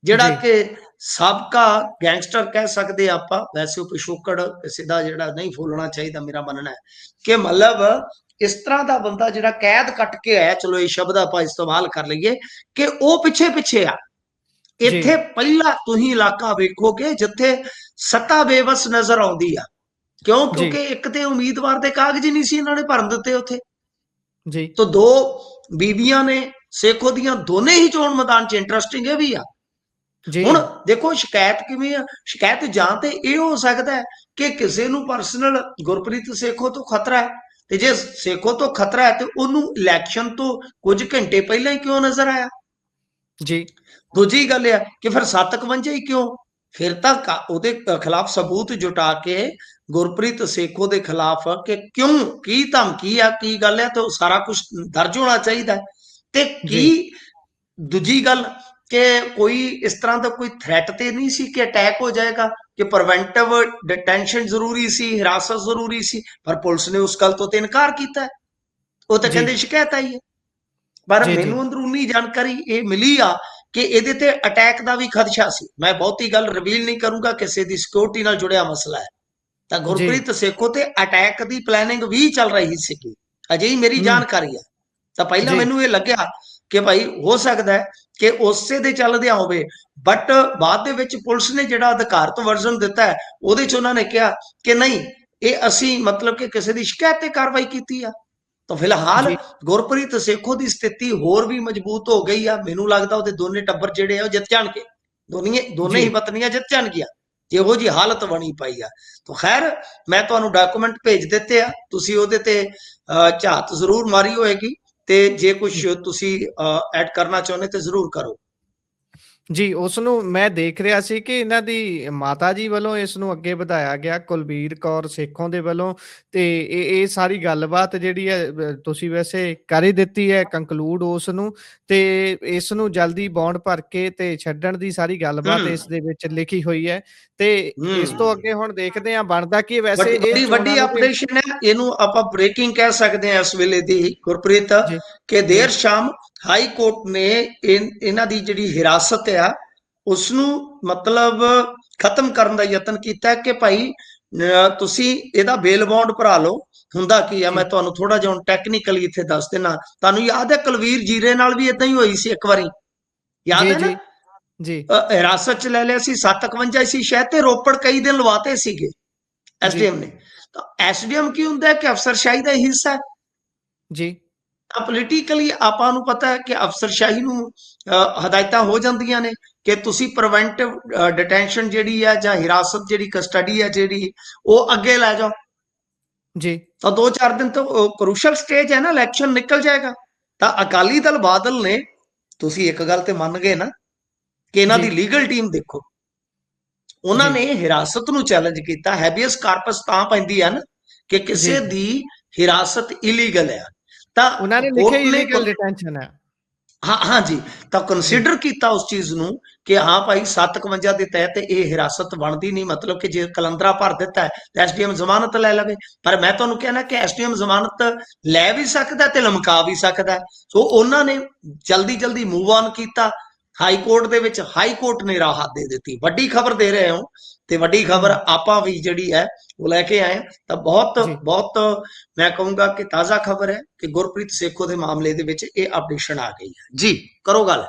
ਜਿਹੜਾ ਜੀ ਕਿ ਸਾਬਕਾ ਗੈਂਗਸਟਰ ਕਹਿ ਸਕਦੇ ਆਪਾਂ, ਵੈਸੇ ਉਹ ਪਿਛੋਕੜ ਕਿਸੇ ਦਾ ਜਿਹੜਾ ਨਹੀਂ ਫੋਲਣਾ ਚਾਹੀਦਾ, ਮੇਰਾ ਮੰਨਣਾ ਹੈ ਕਿ ਮਤਲਬ ਇਸ ਤਰ੍ਹਾਂ ਦਾ ਬੰਦਾ ਜਿਹੜਾ ਕੈਦ ਕੱਟ ਕੇ ਆਇਆ, ਚਲੋ ਇਹ ਸ਼ਬਦ ਆਪਾਂ ਇਸਤੇਮਾਲ ਕਰ ਲਈਏ, ਕਿ ਉਹ ਪਿੱਛੇ ਪਿੱਛੇ ਆ। ਜੀ ਇੱਥੇ ਪਹਿਲਾ ਤੁਸੀਂ ਇਲਾਕਾ ਵੇਖੋਗੇ ਜਿੱਥੇ ਸੱਤਾ ਬੇਵਸ ਨਜ਼ਰ ਆਉਂਦੀ ਆ। ਕਿਉਂ? ਜੀ ਕਿਉਂਕਿ ਇੱਕ ਤੇ ਉਮੀਦਵਾਰ ਦੇ ਕਾਗਜ਼ ਹੀ ਨਹੀਂ ਸੀ ਇਹਨਾਂ ਨੇ ਭਰਨ ਦਿੱਤੇ ਉੱਥੇ। ਜੀ ਤਾਂ ਦੋ ਬੀਬੀਆਂ ਨੇ ਸੇਖੋਂ ਦੀਆਂ, ਦੋਨੇ ਹੀ ਚੋਣ ਮੈਦਾਨ 'ਚ। ਇੰਟਰਸਟਿੰਗ ਇਹ ਵੀ ਆ। ਜੀ ਹੁਣ ਦੇਖੋ ਸ਼ਿਕਾਇਤ ਕਿਵੇਂ ਆ। ਸ਼ਿਕਾਇਤ ਜਾਂ ਤੇ ਇਹ ਹੋ ਸਕਦਾ ਹੈ ਕਿ ਕਿਸੇ ਨੂੰ ਪਰਸਨਲ ਗੁਰਪ੍ਰੀਤ ਸੇਖੋਂ ਤੋਂ ਖਤਰਾ ਹੈ, ਤੇ ਜੇ ਸੇਖੋਂ ਤੋਂ ਖਤਰਾ ਹੈ ਤੇ ਉਹਨੂੰ ਇਲੈਕਸ਼ਨ ਤੋਂ ਕੁਝ ਘੰਟੇ ਪਹਿਲਾਂ ਹੀ ਕਿਉਂ ਨਜ਼ਰ ਆਇਆ। ਜੀ ਦੂਜੀ ਗੱਲ ਇਹ ਕਿ ਫਿਰ 751 ਹੀ ਕਿਉਂ? ਫਿਰ ਤਾਂ ਉਹਦੇ ਖਿਲਾਫ ਸਬੂਤ ਜੁਟਾ ਕੇ ਗੁਰਪ੍ਰੀਤ ਸੇਖੋਂ ਦੇ ਖਿਲਾਫ ਕਿ ਕਿਉਂ, ਕੀ ਧਮਕੀ ਆ, ਕੀ ਗੱਲ ਹੈ, ਤੇ ਉਹ ਸਾਰਾ ਕੁਝ ਦਰਜ ਹੋਣਾ ਚਾਹੀਦਾ। ਤੇ ਜੀ ਕੀ ਦੂਜੀ ਗੱਲ ਕਿ ਕੋਈ ਇਸ ਤਰ੍ਹਾਂ ਦਾ ਕੋਈ ਥ੍ਰੈਟ ਤੇ ਨਹੀਂ ਸੀ ਕਿ ਅਟੈਕ ਹੋ ਜਾਏਗਾ, ਕਿ ਪ੍ਰੀਵੈਂਟਿਵ ਡਿਟੈਂਸ਼ਨ ਜ਼ਰੂਰੀ ਸੀ, ਹਿਰਾਸਤ ਜ਼ਰੂਰੀ ਸੀ, ਪਰ ਪੁਲਿਸ ਨੇ ਉਸ ਗੱਲ ਤੋਂ ਤੇ ਇਨਕਾਰ ਕੀਤਾ। ਉਹ ਤਾਂ ਜੀ ਕਹਿੰਦੇ ਸ਼ਿਕਾਇਤ ਆਈ ਹੈ। ਪਰ ਜੀ ਜੀ ਮੈਨੂੰ ਅੰਦਰੂਨੀ ਜਾਣਕਾਰੀ ਇਹ ਮਿਲੀ ਆ ਕਿ ਇਹਦੇ ਤੇ ਅਟੈਕ ਦਾ ਵੀ ਖਦਸ਼ਾ ਸੀ। ਮੈਂ ਬਹੁਤੀ ਗੱਲ ਰਿਵੀਲ ਨਹੀਂ ਕਰੂੰਗਾ, ਕਿਸੇ ਦੀ ਸਿਕਿਉਰਿਟੀ ਨਾਲ ਜੁੜਿਆ ਮਸਲਾ ਹੈ। ਤਾਂ ਜੀ ਗੁਰਪ੍ਰੀਤ ਸੇਖੋਂ ਤੇ ਅਟੈਕ ਦੀ ਪਲੈਨਿੰਗ ਵੀ ਚੱਲ ਰਹੀ ਸੀ, ਅਜਿਹੀ ਮੇਰੀ ਜਾਣਕਾਰੀ ਹੈ। ਤਾਂ ਪਹਿਲਾਂ ਜੀ ਮੈਨੂੰ ਇਹ ਲੱਗਿਆ ਕਿ ਭਾਈ ਹੋ ਸਕਦਾ ਹੈ ਕਿ ਉਸੇ ਦੇ ਚੱਲਦਿਆਂ ਹੋਵੇ, ਬਟ ਬਾਅਦ ਦੇ ਵਿੱਚ ਪੁਲਿਸ ਨੇ ਜਿਹੜਾ ਅਧਿਕਾਰਤ ਵਰਜ਼ਨ ਦਿੱਤਾ ਹੈ, ਉਹਦੇ 'ਚ ਉਹਨਾਂ ਨੇ ਕਿਹਾ ਕਿ ਨਹੀਂ, ਇਹ ਅਸੀਂ ਮਤਲਬ ਕਿ ਕਿਸੇ ਦੀ ਸ਼ਿਕਾਇਤ ਤੇ ਕਾਰਵਾਈ ਕੀਤੀ ਆ। ਤਾਂ ਫਿਲਹਾਲ ਜੀ ਗੁਰਪ੍ਰੀਤ ਸੇਖੋਂ ਦੀ ਸਥਿਤੀ ਹੋਰ ਵੀ ਮਜ਼ਬੂਤ ਹੋ ਗਈ ਆ। ਮੈਨੂੰ ਲੱਗਦਾ ਉਹਦੇ ਦੋਨੇ ਟੱਬਰ ਜਿਹੜੇ ਆ ਉਹ ਜਿੱਤ ਜਾਣਗੇ, ਦੋਨੇ ਜੀ ਹੀ ਪਤਨੀਆਂ ਜਿੱਤ ਜਾਣਗੀਆਂ, ਜਿਹੋ ਜੀ ਹਾਲਤ ਬਣੀ ਪਈ ਆ। ਤਾਂ ਖੈਰ, ਮੈਂ ਤੁਹਾਨੂੰ ਡਾਕੂਮੈਂਟ ਭੇਜ ਦਿੱਤੇ ਆ, ਤੁਸੀਂ ਉਹਦੇ ਤੇ ਝਾਤ ਜ਼ਰੂਰ ਮਾਰੀ ਹੋਏਗੀ, ਤੇ ਜੇ ਕੁਝ ਤੁਸੀਂ ਐਡ ਕਰਨਾ ਚਾਹੁੰਦੇ ਤੇ ਜ਼ਰੂਰ ਕਰੋ। ਜੀ, ਉਸ ਨੂੰ ਮੈਂ ਦੇਖ ਰਿਹਾ ਸੀ ਕਿ ਇਹਨਾਂ ਦੀ ਮਾਤਾ ਜੀ ਵੱਲੋਂ ਇਸ ਨੂੰ ਅੱਗੇ ਵਧਾਇਆ ਗਿਆ, ਕੁਲਬੀਰ ਕੌਰ ਸੇਖੋਂ ਦੇ ਵੱਲੋਂ। ਤੇ ਇਹ ਸਾਰੀ ਗੱਲਬਾਤ ਜਿਹੜੀ ਹੈ ਤੁਸੀਂ ਵੈਸੇ ਕਰ ਹੀ ਦਿੱਤੀ ਹੈ ਕੰਕਲੂਡ ਉਸ ਨੂੰ, ਤੇ ਇਸ ਨੂੰ ਜਲਦੀ ਬੌਂਡ ਭਰ ਕੇ ਤੇ ਛੱਡਣ ਦੀ ਸਾਰੀ ਗੱਲਬਾਤ ਇਸ ਦੇ ਵਿੱਚ ਲਿਖੀ ਹੋਈ ਹੈ। ਤੇ ਇਸ ਤੋਂ ਅੱਗੇ ਹੁਣ ਦੇਖਦੇ ਹਾਂ ਬਣਦਾ ਕੀ। ਵੈਸੇ ਇਹ ਵੱਡੀ ਚੋਣਾਂ ਵੱਡੀ ਨੂੰ ਵੀ ਅਪਡੇਸ਼ਨ ਹੈ, ਇਹਨੂੰ ਆਪਾਂ ਬ੍ਰੇਕਿੰਗ ਕਹਿ ਸਕਦੇ ਹਾਂ ਇਸ ਵੇਲੇ ਦੀ, ਗੁਰਪ੍ਰੀਤ, ਜੀ ਕਿ ਜੀ ਦੇਰ ਸ਼ਾਮ ਹਾਈ ਕੋਰਟ ਨੇ ਇਹਨਾਂ ਦੀ ਜਿਹੜੀ ਹਿਰਾਸਤ ਆ ਉਸ ਨੂੰ ਮਤਲਬ ਖਤਮ ਕਰਨ ਦਾ ਯਤਨ ਕੀਤਾ ਕਿ ਭਾਈ ਤੁਸੀਂ ਇਹਦਾ ਬੇਲ ਬੌਂਡ ਭਰਾ ਲਓ। ਹੁੰਦਾ ਕੀ ਆ, ਮੈਂ ਜੀ ਤੁਹਾਨੂੰ ਥੋੜਾ ਜਿਹਾ ਟੈਕਨੀਕਲੀ ਇੱਥੇ ਦੱਸ ਦੇਣਾ। ਤੁਹਾਨੂੰ ਯਾਦ ਹੈ ਕੁਲਵੀਰ ਜੀਰੇ ਨਾਲ ਵੀ ਇਦਾਂ ਹੀ ਹੋਈ ਸੀ ਇੱਕ ਵਾਰੀ, ਯਾਦ ਜੀ ਹੈ ਨਾ? ਜੀ ਜੀ ਹਿਰਾਸਤ 'ਚ ਲੈ ਲਿਆ ਸੀ, 751 ਸੀ ਸ਼ਾਇਦ, ਤੇ ਰੋਪੜ ਕਈ ਦਿਨ ਲਵਾਤੇ ਸੀਗੇ ਜੀ ਐਸਡੀਐਮ ਨੇ। ਤਾਂ ਐਸਡੀਐਮ ਕੀ ਹੁੰਦਾ ਹੈ? ਕਿ ਅਫਸਰਸ਼ਾਹੀ ਦਾ ਹਿੱਸਾ ਹੈ। ਜੀ ਤਾਂ ਪੋਲੀਟੀਕਲੀ ਆਪਾਂ ਨੂੰ ਪਤਾ ਹੈ ਕਿ ਅਫਸਰਸ਼ਾਹੀ ਨੂੰ ਹਦਾਇਤਾਂ ਹੋ ਜਾਂਦੀਆਂ ਨੇ ਕਿ ਤੁਸੀਂ ਪ੍ਰੀਵੈਂਟਿਵ ਡਿਟੈਂਸ਼ਨ ਜਿਹੜੀ ਹੈ ਜਾਂ ਹਿਰਾਸਤ ਜਿਹੜੀ ਕਸਟਡੀ ਹੈ ਜਿਹੜੀ, ਉਹ ਅੱਗੇ ਲੈ ਜਾਓ। ਜੀ ਤਾਂ 2-4 ਦਿਨ ਤੋਂ ਕਰੂਸ਼ਲ ਸਟੇਜ ਹੈ ਨਾ, ਇਲੈਕਸ਼ਨ ਨਿਕਲ ਜਾਏਗਾ। ਤਾਂ ਅਕਾਲੀ ਦਲ ਬਾਦਲ ਨੇ, ਤੁਸੀਂ ਇੱਕ ਗੱਲ ਤੇ ਮੰਨ ਗਏ ਨਾ ਕਿ ਇਹਨਾਂ ਜੀ ਦੀ ਲੀਗਲ ਟੀਮ ਦੇਖੋ, ਉਹਨਾਂ ਜੀ ਨੇ ਹਿਰਾਸਤ ਨੂੰ ਚੈਲੰਜ ਕੀਤਾ। ਹੈਬੀਅਸ ਕਾਰਪਸ ਤਾਂ ਪੈਂਦੀ ਹੈ ਨਾ ਕਿ ਜੀ ਕਿਸੇ ਦੀ ਹਿਰਾਸਤ ਇਲੀਗਲ ਹੈ। ਤਾਂ ਉਹਨਾਂ ਨੇ ਲਿਖਿਆ ਕੋਰਟ ਨੇ ਇਲੀਗਲ ਡਿਟੈਂਸ਼ਨ ਹੈ। ਹਾਂ ਜੀ, ਤਾਂ ਜੀ ਕੰਸੀਡਰ ਕੀਤਾ ਉਸ ਚੀਜ਼ ਨੂੰ ਕਿ ਹਾਂ ਭਾਈ 751 ਦੇ ਤਹਿਤ ਇਹ ਹਿਰਾਸਤ ਬਣਦੀ ਨਹੀਂ। ਮਤਲਬ ਕਿ ਜੇ ਕਲੰਦਰਾ ਭਰ ਦਿੱਤਾ ਹੈ ਤਾਂ ਐਸਡੀਐਮ ਜ਼ਮਾਨਤ ਲੈ ਲਵੇ। ਪਰ ਮੈਂ ਤੁਹਾਨੂੰ ਕਹਿਣਾ ਕਿ ਐਸਡੀਐਮ ਜ਼ਮਾਨਤ ਲੈ ਵੀ ਸਕਦਾ ਤੇ ਲਮਕਾ ਵੀ ਸਕਦਾ। ਸੋ ਉਹਨਾਂ ਨੇ ਜਲਦੀ ਜਲਦੀ ਮੂਵ ਆਨ ਕੀਤਾ ਹਾਈ ਕੋਰਟ ਦੇ ਵਿੱਚ। ਹਾਈ ਕੋਰਟ ਨੇ ਰਾਹਤ ਦੇ ਦਿੱਤੀ। ਵੱਡੀ ਖਬਰ ਦੇ ਰਹੇ ਹਾਂ ਤੇ ਵੱਡੀ ਖਬਰ ਆਪਾਂ ਵੀ ਜਿਹੜੀ ਹੈ ਉਹ ਲੈ ਕੇ ਆਏ। ਤਾਂ ਬਹੁਤ ਜੀ ਬਹੁਤ ਮੈਂ ਕਹੂੰਗਾ ਕਿ ਤਾਜ਼ਾ ਖਬਰ ਹੈ ਕਿ ਗੁਰਪ੍ਰੀਤ ਸੇਖੋਂ ਦੇ ਮਾਮਲੇ ਦੇ ਵਿੱਚ ਇਹ ਅਪਡੇਸ਼ਨ ਆ ਗਈ ਹੈ। ਜੀ ਕਰੋ ਗੱਲ।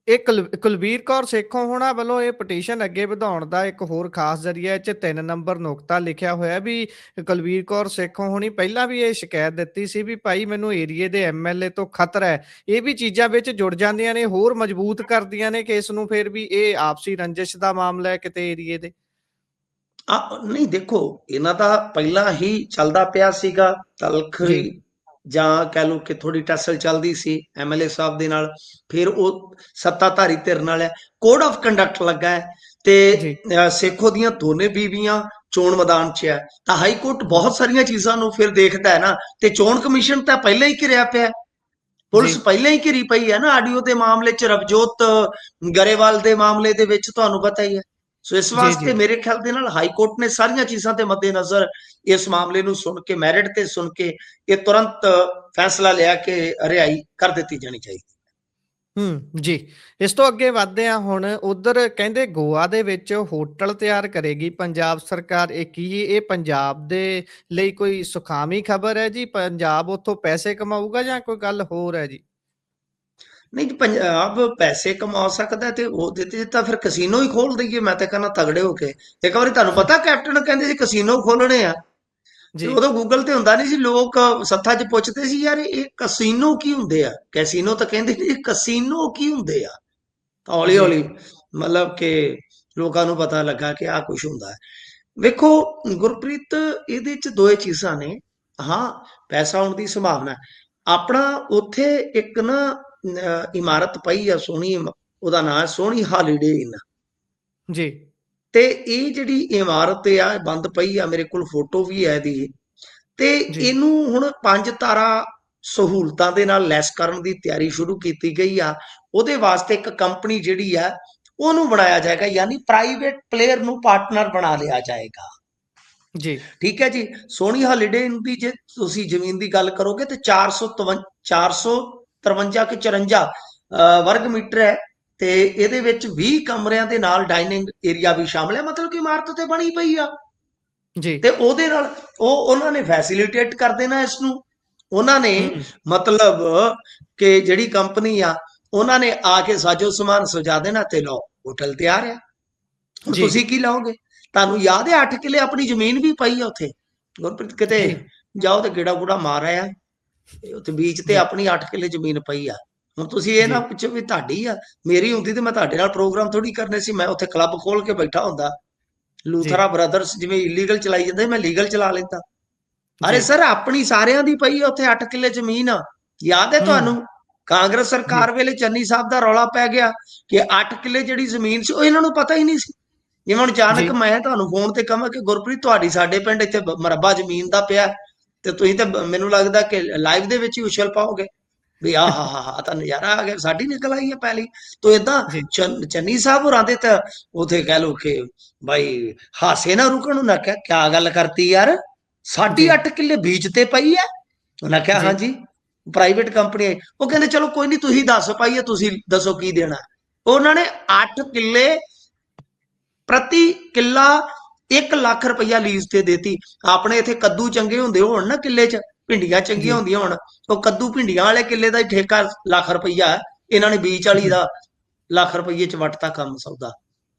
ਇਹ ਕੁਲਬੀਰ ਕੌਰ ਸੇਖੋਂ ਹੋਣਾ ਵੱਲੋਂ ਇਹ ਪਟੀਸ਼ਨ ਅੱਗੇ ਵਧਾਉਣ ਦਾ ਇੱਕ ਹੋਰ ਖਾਸ ਜ਼ਰੀਆ ਇਹ 'ਚ 3 ਨੰਬਰ ਨੁਕਤਾ ਲਿਖਿਆ ਹੋਇਆ ਵੀ ਕੁਲਬੀਰ ਕੌਰ ਸੇਖੋਂ ਹੋਣੀ ਪਹਿਲਾਂ ਵੀ ਇਹ ਸ਼ਿਕਾਇਤ ਦਿੱਤੀ ਸੀ ਵੀ ਭਾਈ ਮੈਨੂੰ ਏਰੀਏ ਦੇ ਐਮਐਲਏ ਤੋਂ ਖਤਰਾ ਹੈ। ਇਹ ਵੀ ਚੀਜ਼ਾਂ ਵਿੱਚ ਜੁੜ ਜਾਂਦੀਆਂ ਨੇ, ਹੋਰ ਮਜ਼ਬੂਤ ਕਰਦੀਆਂ ਨੇ ਕੇਸ ਨੂੰ, ਫਿਰ ਵੀ ਇਹ ਆਪਸੀ ਰੰਜਿਸ਼ ਦਾ ਮਾਮਲਾ ਹੈ ਕਿਤੇ ਏਰੀਏ ਦੇ। ਨਹੀਂ ਦੇਖੋ, ਇਹਨਾਂ ਦਾ ਪਹਿਲਾਂ ਹੀ ਚੱਲਦਾ ਪਿਆ ਸੀਗਾ ਤਲਖ, ਜੀ ਜਾਂ ਕਹਿ ਲਓ ਕਿ ਥੋੜੀ ਟੱਸਲ ਚੱਲਦੀ ਸੀ ਐਮਐਲਏ ਸਾਹਿਬ ਦੇ ਨਾਲ, ਫਿਰ ਉਹ ਸੱਤਾਧਾਰੀ ਧਿਰ ਨਾਲ ਹੈ, ਕੋਡ ਆਫ ਕੰਡਕਟ ਲੱਗਾ ਹੈ, ਜੀ ਤੇ ਸੇਖੋਂ ਦੀਆਂ ਦੋਨੇ ਬੀਬੀਆਂ ਚੋਣ ਮੈਦਾਨ 'ਚ ਹੈ, ਤਾਂ ਹਾਈ ਕੋਰਟ ਬਹੁਤ ਸਾਰੀਆਂ ਚੀਜ਼ਾਂ ਨੂੰ ਫਿਰ ਦੇਖਦਾ ਹੈ ਨਾ। ਤੇ ਚੋਣ ਕਮਿਸ਼ਨ ਤਾਂ ਪਹਿਲਾਂ ਹੀ ਘਿਰਿਆ ਪਿਆ, ਪੁਲਿਸ ਜੀ ਪਹਿਲਾਂ ਹੀ ਘਿਰੀ ਪਈ ਹੈ ਨਾ। ਆਡੀਓ ਦੇ ਮਾਮਲੇ 'ਚ, ਰਵਜੋਤ ਗਰੇਵਾਲ ਦੇ ਮਾਮਲੇ ਦੇ ਵਿੱਚ ਤੁਹਾਨੂੰ ਪਤਾ ਹੀ ਹੈ। ਸੋ ਇਸ ਜੀ ਵਾਸਤੇ ਜੀ ਮੇਰੇ ਖਿਆਲ ਦੇ ਨਾਲ ਹਾਈ ਕੋਰਟ ਨੇ ਸਾਰੀਆਂ ਚੀਜ਼ਾਂ ਦੇ ਮੱਦੇਨਜ਼ਰ ਇਸ ਮਾਮਲੇ ਨੂੰ ਸੁਣ ਕੇ, ਮੈਰਿਟ ਤੇ ਸੁਣ ਕੇ, ਇਹ ਤੁਰੰਤ ਫੈਸਲਾ ਲਿਆ ਕਿ ਰਿਹਾਈ ਕਰ ਦਿੱਤੀ ਜਾਣੀ ਚਾਹੀਦੀ। ਜੀ। ਇਸ ਤੋਂ ਅੱਗੇ ਵਧਦੇ ਹਾਂ ਹੁਣ। ਉਧਰ ਕਹਿੰਦੇ ਗੋਆ ਦੇ ਵਿੱਚ ਹੋਟਲ ਤਿਆਰ ਕਰੇਗੀ ਪੰਜਾਬ ਸਰਕਾਰ। ਇਹ ਕੀ ਇਹ ਪੰਜਾਬ ਦੇ ਲਈ ਕੋਈ ਸੁਖਾਵੀਂ ਖਬਰ ਹੈ ਜੀ? ਪੰਜਾਬ ਉੱਥੋਂ ਪੈਸੇ ਕਮਾਊਗਾ ਜਾਂ ਕੋਈ ਗੱਲ ਹੋਰ ਹੈ ਜੀ? ਨਹੀਂ ਜੀ, ਪੰਜਾਬ ਪੈਸੇ ਕਮਾ ਸਕਦਾ ਤੇ ਉਹਦੇ ਤੇ ਤਾਂ ਫਿਰ ਕਸੀਨੋ ਹੀ ਖੋਲ ਦਈਏ। ਮੈਂ ਤਾਂ ਕਹਿੰਦਾ ਤਗੜੇ ਹੋ ਕੇ। ਇੱਕ ਵਾਰੀ ਤੁਹਾਨੂੰ ਪਤਾ ਕੈਪਟਨ ਕਹਿੰਦੇ ਸੀ ਕਸੀਨੋ ਖੋਲਣੇ ਆ, ਤੇ ਜੀ ਉਦੋਂ ਗੂਗਲ ਤੇ ਹੁੰਦਾ ਨਹੀਂ ਸੀ, ਲੋਕ ਸੱਥਾਂ 'ਚ ਪੁੱਛਦੇ ਸੀ ਯਾਰ ਇਹ ਕਸੀਨੋ ਕੀ ਹੁੰਦੇ ਆ। ਕੈਸੀਨੋ ਤਾਂ ਕਹਿੰਦੇ ਸੀ, ਕਸੀਨੋ ਕੀ ਹੁੰਦੇ ਆ। ਤਾਂ ਹੌਲੀ ਜੀ ਹੌਲੀ ਮਤਲਬ ਕਿ ਲੋਕਾਂ ਨੂੰ ਪਤਾ ਲੱਗਾ ਕਿ ਆਹ ਕੁਝ ਹੁੰਦਾ ਹੈ। ਵੇਖੋ ਗੁਰਪ੍ਰੀਤ, ਇਹਦੇ 'ਚ ਦੋਏ ਚੀਜ਼ਾਂ ਨੇ। ਹਾਂ, ਪੈਸਾ ਆਉਣ ਦੀ ਸੰਭਾਵਨਾ ਹੈ। ਆਪਣਾ ਉੱਥੇ ਇੱਕ ਨਾ ਇਮਾਰਤ ਪਈ ਆ ਸੋਹਣੀ, ਉਹਦਾ ਨਾਂ ਹੈ ਸੋਹਣੀ ਹਾਲੀਡੇ ਇਨ। ਜੀ ਤੇ ਇਹ ਜਿਹੜੀ ਇਮਾਰਤ ਆ ਬੰਦ ਪਈ ਆ, ਮੇਰੇ ਕੋਲ ਫੋਟੋ ਵੀ ਹੈ ਇਹਦੀ। ਤੇ ਜੀ ਇਹਨੂੰ ਹੁਣ 5 ਤਾਰਾ ਸਹੂਲਤਾਂ ਦੇ ਨਾਲ ਲੈਸ ਕਰਨ ਦੀ ਤਿਆਰੀ ਸ਼ੁਰੂ ਕੀਤੀ ਗਈ ਆ। ਉਹਦੇ ਵਾਸਤੇ ਇੱਕ ਕੰਪਨੀ ਜਿਹੜੀ ਆ ਉਹਨੂੰ ਬਣਾਇਆ ਜਾਏਗਾ, ਯਾਨੀ ਪ੍ਰਾਈਵੇਟ ਪਲੇਅਰ ਨੂੰ ਪਾਰਟਨਰ ਬਣਾ ਲਿਆ ਜਾਏਗਾ। ਜੀ ਠੀਕ ਹੈ ਜੀ। ਸੋਹਣੀ ਹਾਲੀਡੇ ਇਨ ਦੀ ਜੇ ਤੁਸੀਂ ਜ਼ਮੀਨ ਦੀ ਗੱਲ ਕਰੋਗੇ ਤੇ 453 ਕਿ 54 ਵਰਗ ਮੀਟਰ ਹੈ, ਤੇ ਇਹਦੇ ਵਿੱਚ 20 ਕਮਰਿਆਂ ਦੇ ਨਾਲ ਡਾਈਨਿੰਗ ਏਰੀਆ ਵੀ ਸ਼ਾਮਲ ਹੈ। ਮਤਲਬ ਕਿ ਇਮਾਰਤ ਤੇ ਬਣੀ ਪਈ ਆ, ਜੀ ਤੇ ਉਹਦੇ ਨਾਲ ਉਹਨਾਂ ਨੇ ਫੈਸਿਲਿਟੇਟ ਕਰ ਦੇਣਾ ਇਸ ਨੂੰ। ਉਹਨਾਂ ਨੇ ਹੂੰ ਮਤਲਬ ਕਿ ਜਿਹੜੀ ਕੰਪਨੀ ਆ, ਉਹਨਾਂ ਨੇ ਆ ਕੇ ਸਾਜੋ ਸਮਾਨ ਸਜਾ ਦੇਣਾ ਤੇ ਲਓ ਹੋਟਲ ਤਿਆਰ ਆ। ਹੁਣ ਜੀ ਤੁਸੀਂ ਕੀ ਲਾਓਗੇ? ਤੁਹਾਨੂੰ ਯਾਦ ਹੈ 8 ਕਿੱਲੇ ਆਪਣੀ ਜ਼ਮੀਨ ਵੀ ਪਈ ਆ ਉੱਥੇ ਗੁਰਪ੍ਰੀਤ, ਕਿਤੇ ਜੀ ਜਾਓ ਤੇ ਗੇੜਾ ਗੂੜਾ ਮਾਰ ਆਇਆ। ਉੱਥੇ ਬੀਚ ਤੇ ਜੀ ਆਪਣੀ 8 ਕਿੱਲੇ ਜ਼ਮੀਨ ਪਈ ਆ। ਹੁਣ ਤੁਸੀਂ ਇਹ ਨਾ ਜੀ ਪੁੱਛੋ ਵੀ ਤੁਹਾਡੀ ਆ, ਮੇਰੀ ਹੁੰਦੀ ਤੇ ਮੈਂ ਤੁਹਾਡੇ ਨਾਲ ਪ੍ਰੋਗਰਾਮ ਥੋੜੀ ਕਰਨੇ ਸੀ। ਮੈਂ ਉੱਥੇ ਕਲੱਬ ਖੋਲ ਕੇ ਬੈਠਾ ਹੁੰਦਾ। ਜੀ ਲੂਥਰਾ ਬ੍ਰਦਰਸ ਜਿਵੇਂ ਇਲੀਗਲ ਚਲਾਈ ਜਾਂਦੇ, ਮੈਂ ਲੀਗਲ ਚਲਾ ਲੈਂਦਾ। ਅਰੇ ਜੀ ਸਰ, ਆਪਣੀ ਸਾਰਿਆਂ ਦੀ ਪਈ ਆ ਉੱਥੇ 8 ਕਿੱਲੇ ਜ਼ਮੀਨ। ਯਾਦ ਹੈ ਹੂੰ ਤੁਹਾਨੂੰ ਕਾਂਗਰਸ ਜੀ ਸਰਕਾਰ ਵੇਲੇ ਚੰਨੀ ਸਾਹਿਬ ਦਾ ਰੌਲਾ ਪੈ ਗਿਆ ਕਿ 8 ਕਿੱਲੇ ਜਿਹੜੀ ਜ਼ਮੀਨ ਸੀ ਉਹ ਇਹਨਾਂ ਨੂੰ ਪਤਾ ਹੀ ਨਹੀਂ ਸੀ। ਜਿਵੇਂ ਹੁਣ ਅਚਾਨਕ ਜੀ ਮੈਂ ਤੁਹਾਨੂੰ ਫੋਨ ਤੇ ਕਹਾਂ ਕਿ ਗੁਰਪ੍ਰੀਤ ਤੁਹਾਡੀ ਸਾਡੇ ਪਿੰਡ ਇੱਥੇ ਮਰਬਾ ਜ਼ਮੀਨ ਦਾ ਪਿਆ, ਤੇ ਤੁਸੀਂ ਤਾਂ ਮੈਨੂੰ ਲੱਗਦਾ ਕਿ ਲਾਈਵ ਦੇ ਵਿੱਚ ਹੀ ਉਛਲ ਪਾਓਗੇ ਵੀ ਆਹ ਹਾ ਹਾ ਤਾਂ ਨਜ਼ਾਰਾ ਆ ਗਿਆ, ਸਾਡੀ ਨਿਕਲ ਆਈ ਹੈ ਪਹਿਲੀ। ਤੋ ਏਦਾਂ ਜੀ ਚੰਨੀ ਸਾਹਿਬ ਹੋਰਾਂ ਦੇ ਤਾਂ ਉਥੇ ਕਹਿ ਲੋ ਕਿ ਬਾਈ ਹਾਸੇ ਨਾ ਰੁਕਣ ਨੂੰ। ਨਾ ਕਿਆ ਗੱਲ ਕਰਤੀ ਯਾਰ, ਸਾਡੀ ਜੀ 8 ਕਿੱਲੇ ਬੀਚ ਤੇ ਪਈ ਹੈ। ਉਹਨਾਂ ਕਿਹਾ ਜੀ ਹਾਂਜੀ, ਪ੍ਰਾਈਵੇਟ ਕੰਪਨੀ ਹੈ। ਉਹ ਕਹਿੰਦੇ ਚਲੋ ਕੋਈ ਨਹੀਂ, ਤੁਸੀਂ ਦੱਸ ਪਾਈਏ, ਤੁਸੀਂ ਦੱਸੋ ਕੀ ਦੇਣਾ। ਉਹਨਾਂ ਨੇ 8 ਕਿੱਲੇ ਪ੍ਰਤੀ ਕਿੱਲਾ 1 ਲੱਖ ਰੁਪਈਆ ਲੀਜ਼ ਤੇ ਦੇਤੀ। ਆਪਣੇ ਇੱਥੇ ਕੱਦੂ ਚੰਗੇ ਹੁੰਦੇ ਹੋਣ ਨਾ ਕਿੱਲੇ 'ਚ, ਭਿੰਡੀਆਂ ਚੰਗੀਆਂ ਜੀ ਹੁੰਦੀਆਂ ਹੋਣ, ਉਹ ਕੱਦੂ ਭਿੰਡੀਆਂ ਵਾਲੇ ਕਿੱਲੇ ਦਾ ਹੀ ਠੇਕਾ ਲੱਖ ਰੁਪਈਆ। ਇਹਨਾਂ ਨੇ ਬੀਚ ਵਾਲੀ ਦਾ ਲੱਖ ਰੁਪਈਏ 'ਚ ਵੱਟਤਾ ਕੰਮ ਸੌਦਾ।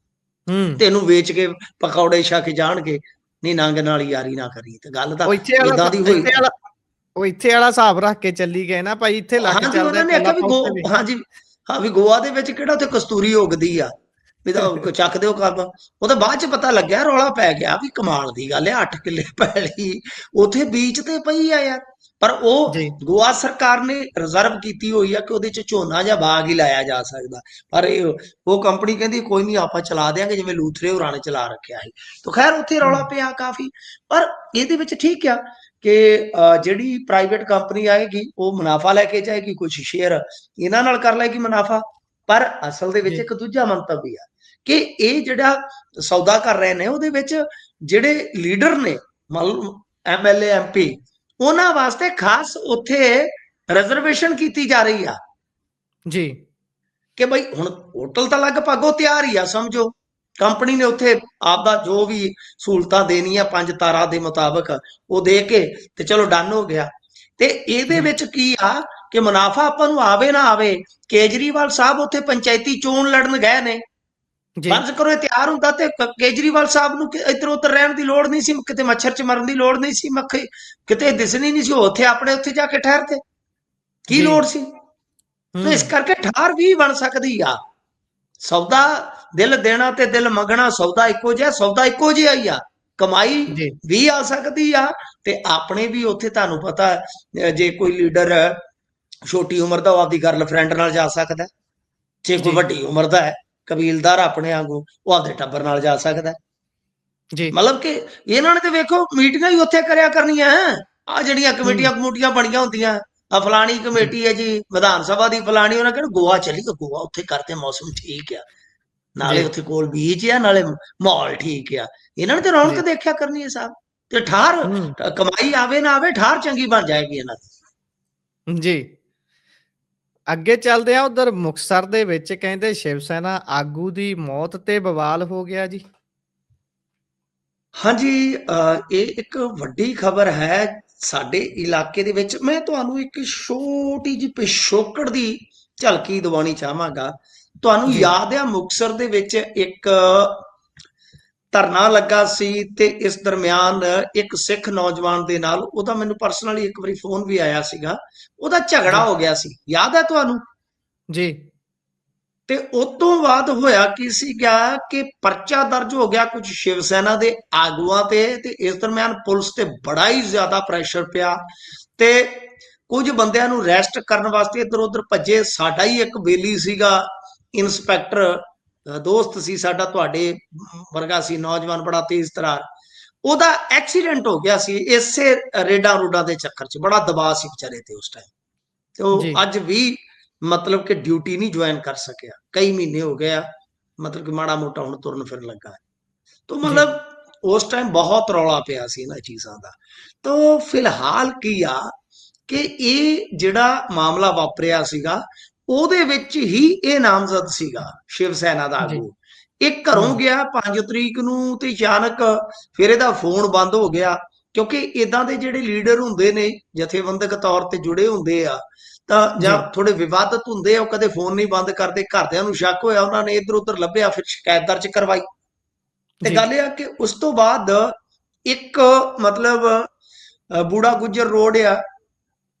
ਤੇ ਇਹਨੂੰ ਵੇਚ ਕੇ ਪਕੌੜੇ ਛਕ ਜਾਣਗੇ। ਨਹੀਂ, ਨੰਗ ਨਾਲ ਯਾਰੀ ਨਾ ਕਰੀ। ਤੇ ਗੱਲ ਤਾਂ ਉਹ ਇੱਥੇ ਵਾਲਾ ਇਦਾਂ ਦੀ ਹੋਈ। ਇੱਥੇ ਵਾਲਾ ਉਹ ਇੱਥੇ ਵਾਲਾ ਹਿਸਾਬ ਰੱਖ ਕੇ ਚੱਲੀ ਗਏ ਨਾ ਭਾਈ, ਇੱਥੇ ਲੱਖ ਹਾਂਜੀ, ਚੱਲਦਾ ਉਹਨਾਂ ਨੇ ਚੱਲ ਆਖਿਆ ਵੀ ਆਪਾਂ ਉੱਥੇ ਵੀ। ਹਾਂਜੀ ਹਾਂ, ਵੀ ਗੋਆ ਦੇ ਵਿੱਚ ਕਿਹੜਾ ਉੱਥੇ ਕਸਤੂਰੀ ਉਗਦੀ ਆ ਵੀ ਤਾਂ ਚੱਕ ਦਿਓ ਕੰਮ। ਉਹ ਤਾਂ ਬਾਅਦ ਚ ਪਤਾ ਲੱਗਿਆ, ਰੌਲਾ ਪੈ ਗਿਆ ਵੀ ਕਮਾਲ ਦੀ ਗੱਲ ਹੈ 8 ਕਿੱਲੇ ਪੈਲੀ ਉੱਥੇ ਬੀਚ ਤੇ ਪਈ ਆ ਯਾਰ। ਪਰ ਉਹ ਜੀ ਗੋਆ ਸਰਕਾਰ ਨੇ ਰਿਜ਼ਰਵ ਕੀਤੀ ਹੋਈ ਆ ਕਿ ਉਹਦੇ ਚ ਝੋਨਾ ਜਾਂ ਬਾਗ ਹੀ ਲਾਇਆ ਜਾ ਸਕਦਾ। ਪਰ ਉਹ ਕੰਪਨੀ ਕਹਿੰਦੀ ਕੋਈ ਨਹੀਂ, ਆਪਾਂ ਚਲਾ ਦਿਆਂਗੇ ਜਿਵੇਂ ਲੂਥਰੇ ਹੋਰਾਂ ਨੇ ਚਲਾ ਰੱਖਿਆ ਸੀ। ਤਾਂ ਖੈਰ ਉੱਥੇ ਰੌਲਾ ਪਿਆ ਕਾਫੀ। ਪਰ ਇਹਦੇ ਵਿੱਚ ਠੀਕ ਆ ਕਿ ਜਿਹੜੀ ਪ੍ਰਾਈਵੇਟ ਕੰਪਨੀ ਆਏਗੀ ਉਹ ਮੁਨਾਫਾ ਲੈ ਕੇ ਜਾਏਗੀ, ਕੁਝ ਸ਼ੇਅਰ ਇਹਨਾਂ ਨਾਲ ਕਰ ਲਏਗੀ ਮੁਨਾਫਾ। ਪਰ ਅਸਲ ਦੇ ਵਿੱਚ ਜੀ ਇੱਕ ਦੂਜਾ ਮੰਤਵ ਵੀ ਆ ਕਿ ਇਹ ਜਿਹੜਾ ਸੌਦਾ ਕਰ ਰਹੇ ਨੇ ਉਹਦੇ ਵਿੱਚ ਜਿਹੜੇ ਲੀਡਰ ਨੇ, ਮਤਲਬ ਐਮਐਲਏ ਐਮਪੀ, ਉਹਨਾਂ ਵਾਸਤੇ ਖਾਸ ਉੱਥੇ ਰਿਜ਼ਰਵੇਸ਼ਨ ਕੀਤੀ ਜਾ ਰਹੀ ਆ ਜੀ ਕਿ ਬਈ ਹੁਣ ਹੋਟਲ ਤਾਂ ਲਗਭਗ ਉਹ ਤਿਆਰ ਹੀ ਆ। ਸਮਝੋ ਕੰਪਨੀ ਨੇ ਉੱਥੇ ਆਪਦਾ ਜੋ ਵੀ ਸਹੂਲਤਾਂ ਦੇਣੀਆਂ 5 ਤਾਰਾ ਦੇ ਮੁਤਾਬਕ ਉਹ ਦੇ ਕੇ ਤੇ ਚਲੋ ਡਨ ਹੋ ਗਿਆ। ਤੇ ਇਹਦੇ ਜੀ ਵਿੱਚ ਕੀ ਆ ਕਿ ਮੁਨਾਫਾ ਆਪਾਂ ਨੂੰ ਆਵੇ ਨਾ ਆਵੇ, ਕੇਜਰੀਵਾਲ ਸਾਹਿਬ ਉੱਥੇ ਪੰਚਾਇਤੀ ਚੋਣ ਲੜਨ ਗਏ ਨੇ, ਜੀ ਫਰਜ਼ ਕਰੋ ਇਹ ਤਿਆਰ ਹੁੰਦਾ ਤੇ ਕੇਜਰੀਵਾਲ ਸਾਹਿਬ ਨੂੰ ਇੱਧਰ ਉੱਧਰ ਰਹਿਣ ਦੀ ਲੋੜ ਨਹੀਂ ਸੀ, ਕਿਤੇ ਮੱਛਰ ਚ ਮਰਨ ਦੀ ਲੋੜ ਨਹੀਂ ਸੀ, ਮੱਖੀ ਕਿਤੇ ਦਿਸਣੀ ਨਹੀਂ ਸੀ, ਉੱਥੇ ਆਪਣੇ ਉੱਥੇ ਜਾ ਕੇ ਠਹਿਰਦੇ, ਕੀ ਜੀ ਲੋੜ ਸੀ। ਤੇ ਇਸ ਕਰਕੇ ਠਾਰ ਵੀ ਬਣ ਸਕਦੀ ਆ। ਸੌਦਾ ਦਿਲ ਦੇਣਾ ਤੇ ਦਿਲ ਮੰਗਣਾ ਸੌਦਾ ਇੱਕੋ ਜਿਹਾ, ਸੌਦਾ ਇੱਕੋ ਜਿਹਾ ਹੀ ਆ। ਕਮਾਈ ਜੀ ਵੀ ਆ ਸਕਦੀ ਆ ਤੇ ਆਪਣੇ ਵੀ ਉੱਥੇ ਤੁਹਾਨੂੰ ਪਤਾ ਜੇ ਕੋਈ ਲੀਡਰ ਛੋਟੀ ਉਮਰ ਦਾ ਉਹ ਆਪਦੀ ਗਰਲਫ੍ਰੈਂਡ ਨਾਲ ਜਾ ਸਕਦਾ, ਜੇ ਕੋਈ ਜੀ ਵੱਡੀ ਉਮਰ ਦਾ ਹੈ ਕਬੀਲਦਾਰ ਆਪਣੇ ਵਾਂਗੂ ਉਹ ਆਪਦੇ ਟੱਬਰ ਨਾਲ ਜਾ ਸਕਦਾ। ਜੀ ਮਤਲਬ ਕਿ ਇਹਨਾਂ ਨੇ ਤੇ ਵੇਖੋ ਮੀਟਿੰਗਾਂ ਹੀ ਉੱਥੇ ਕਰਿਆ ਕਰਨੀਆਂ, ਆ ਜਿਹੜੀਆਂ ਕਮੇਟੀਆਂ ਕਮੂਟੀਆਂ ਬਣੀਆਂ ਹੁੰਦੀਆਂ, ਆ ਫਲਾਣੀ ਜੀ ਕਮੇਟੀ ਹੈ ਜੀ ਵਿਧਾਨ ਸਭਾ ਦੀ ਫਲਾਣੀ, ਉਹਨਾਂ ਕਹਿੰਦੇ ਗੋਆ ਚੱਲੀ, ਗੋਆ ਉੱਥੇ ਕਰਦੇ ਮੌਸਮ ਠੀਕ ਆ, ਨਾਲੇ ਜੀ ਉੱਥੇ ਕੋਲ ਬੀਚ ਆ, ਨਾਲੇ ਮਾਹੌਲ ਠੀਕ ਆ, ਇਹਨਾਂ ਨੇ ਤੇ ਰੌਣਕ ਜੀ ਦੇਖਿਆ ਕਰਨੀ ਹੈ ਸਾਹਿਬ। ਤੇ ਠਾਰ ਕਮਾਈ ਆਵੇ ਨਾ ਆਵੇ ਠਾਰ ਚੰਗੀ ਬਣ ਜਾਏਗੀ ਇਹਨਾਂ ਦੀ। ਜੀ ਅੱਗੇ ਚੱਲਦੇ ਆ। ਉਧਰ ਮੁਕਤਸਰ ਦੇ ਵਿੱਚ ਕਹਿੰਦੇ ਸ਼ਿਵ ਸੈਨਾ ਆਗੂ ਦੀ ਮੌਤ ਤੇ ਬਵਾਲ ਹੋ ਗਿਆ ਜੀ। ਹਾਂਜੀ, ਇਹ ਇੱਕ ਵੱਡੀ ਖਬਰ ਹੈ ਸਾਡੇ ਇਲਾਕੇ ਦੇ ਵਿੱਚ। ਮੈਂ ਤੁਹਾਨੂੰ ਇੱਕ ਛੋਟੀ ਜਿਹੀ ਪਿਛੋਕੜ ਦੀ ਝਲਕੀ ਦਿਵਾਉਣੀ ਚਾਹਾਂਗਾ। ਤੁਹਾਨੂੰ ਜੀ ਯਾਦ ਹੈ ਮੁਕਤਸਰ ਦੇ ਵਿੱਚ ਇੱਕ ਧਰਨਾ ਲੱਗਾ ਸੀ ਤੇ ਇਸ ਦਰਮਿਆਨ ਇੱਕ ਸਿੱਖ ਨੌਜਵਾਨ ਦੇ ਨਾਲ, ਉਹਦਾ ਮੈਨੂੰ ਪਰਸਨਲੀ ਇੱਕ ਵਾਰੀ ਫੋਨ ਵੀ ਆਇਆ ਸੀਗਾ, ਉਹਦਾ ਝਗੜਾ ਜੀ ਹੋ ਗਿਆ ਸੀ, ਯਾਦ ਹੈ ਤੁਹਾਨੂੰ? ਜੀ ਤੇ ਉਸ ਤੋਂ ਬਾਅਦ ਹੋਇਆ ਕੀ ਸੀਗਾ ਕਿ ਪਰਚਾ ਦਰਜ ਹੋ ਗਿਆ ਕੁਝ ਸ਼ਿਵ ਸੈਨਾ ਦੇ ਆਗੂਆਂ ਤੇ ਇਸ ਦਰਮਿਆਨ ਪੁਲਿਸ ਤੇ ਬੜਾ ਹੀ ਜ਼ਿਆਦਾ ਪ੍ਰੈਸ਼ਰ ਪਿਆ ਤੇ ਕੁਝ ਬੰਦਿਆਂ ਨੂੰ ਅਰੈਸਟ ਕਰਨ ਵਾਸਤੇ ਇੱਧਰ ਉੱਧਰ ਭੱਜੇ। ਸਾਡਾ ਹੀ ਇੱਕ ਬੇਲੀ ਸੀਗਾ ਇੰਸਪੈਕਟਰ, ਦੋਸਤ ਸੀ ਸਾਡਾ, ਤੁਹਾਡੇ ਵਰਗਾ ਸੀ, ਨੌਜਵਾਨ, ਬੜਾ ਤੇਜ਼ ਤਰਾਰ, ਉਹਦਾ ਐਕਸੀਡੈਂਟ ਹੋ ਗਿਆ ਸੀ ਇਸੇ ਰੇਡਾਂ ਰੂਡਾਂ ਦੇ ਚੱਕਰ 'ਚ। ਬੜਾ ਦਬਾਅ ਸੀ ਵਿਚਾਰੇ ਤੇ ਉਸ ਟਾਈਮ, ਤੇ ਜੀ ਉਹ ਅੱਜ ਵੀ ਮਤਲਬ ਕਿ ਡਿਊਟੀ ਨਹੀਂ ਜੁਆਇਨ ਕਰ ਸਕਿਆ, ਕਈ ਮਹੀਨੇ ਹੋ ਗਏ ਆ, ਮਤਲਬ ਕਿ ਮਾੜਾ ਮੋਟਾ ਹੁਣ ਤੁਰਨ ਫਿਰਨ ਲੱਗਾ। ਤਾਂ ਜੀ ਮਤਲਬ ਉਸ ਟਾਈਮ ਬਹੁਤ ਰੌਲਾ ਪਿਆ ਸੀ ਇਹਨਾਂ ਚੀਜ਼ਾਂ ਦਾ। ਤਾਂ ਫਿਲਹਾਲ ਕੀ ਆ ਕਿ ਇਹ ਜਿਹੜਾ ਮਾਮਲਾ ਵਾਪਰਿਆ ਸੀਗਾ ਉਹਦੇ ਵਿੱਚ ਹੀ ਇਹ ਨਾਮਜ਼ਦ ਸੀਗਾ ਸ਼ਿਵ ਸੈਨਾ ਦਾ ਜੀ ਆਗੂ। ਇਹ ਘਰੋਂ ਗਿਆ 5 ਤਰੀਕ ਨੂੰ ਤੇ ਅਚਾਨਕ ਫਿਰ ਇਹਦਾ ਫੋਨ ਬੰਦ ਹੋ ਗਿਆ, ਕਿਉਂਕਿ ਇਦਾਂ ਦੇ ਜਿਹੜੇ ਲੀਡਰ ਹੁੰਦੇ ਨੇ ਜਥੇਬੰਦਕ ਤੌਰ ਤੇ ਜੁੜੇ ਹੁੰਦੇ ਆ ਤਾਂ ਜਾਂ ਜੀ ਥੋੜੇ ਵਿਵਾਦਤ ਹੁੰਦੇ ਆ, ਉਹ ਕਦੇ ਫੋਨ ਨਹੀਂ ਬੰਦ ਕਰਦੇ। ਘਰਦਿਆਂ ਨੂੰ ਸ਼ੱਕ ਹੋਇਆ, ਉਹਨਾਂ ਨੇ ਇੱਧਰ ਉੱਧਰ ਲੱਭਿਆ, ਫਿਰ ਸ਼ਿਕਾਇਤ ਦਰਜ ਕਰਵਾਈ। ਤੇ ਜੀ ਗੱਲ ਇਹ ਆ ਕਿ ਉਸ ਤੋਂ ਬਾਅਦ ਇੱਕ ਮਤਲਬ ਬੂੜਾ ਗੁੱਜਰ ਰੋਡ ਆ,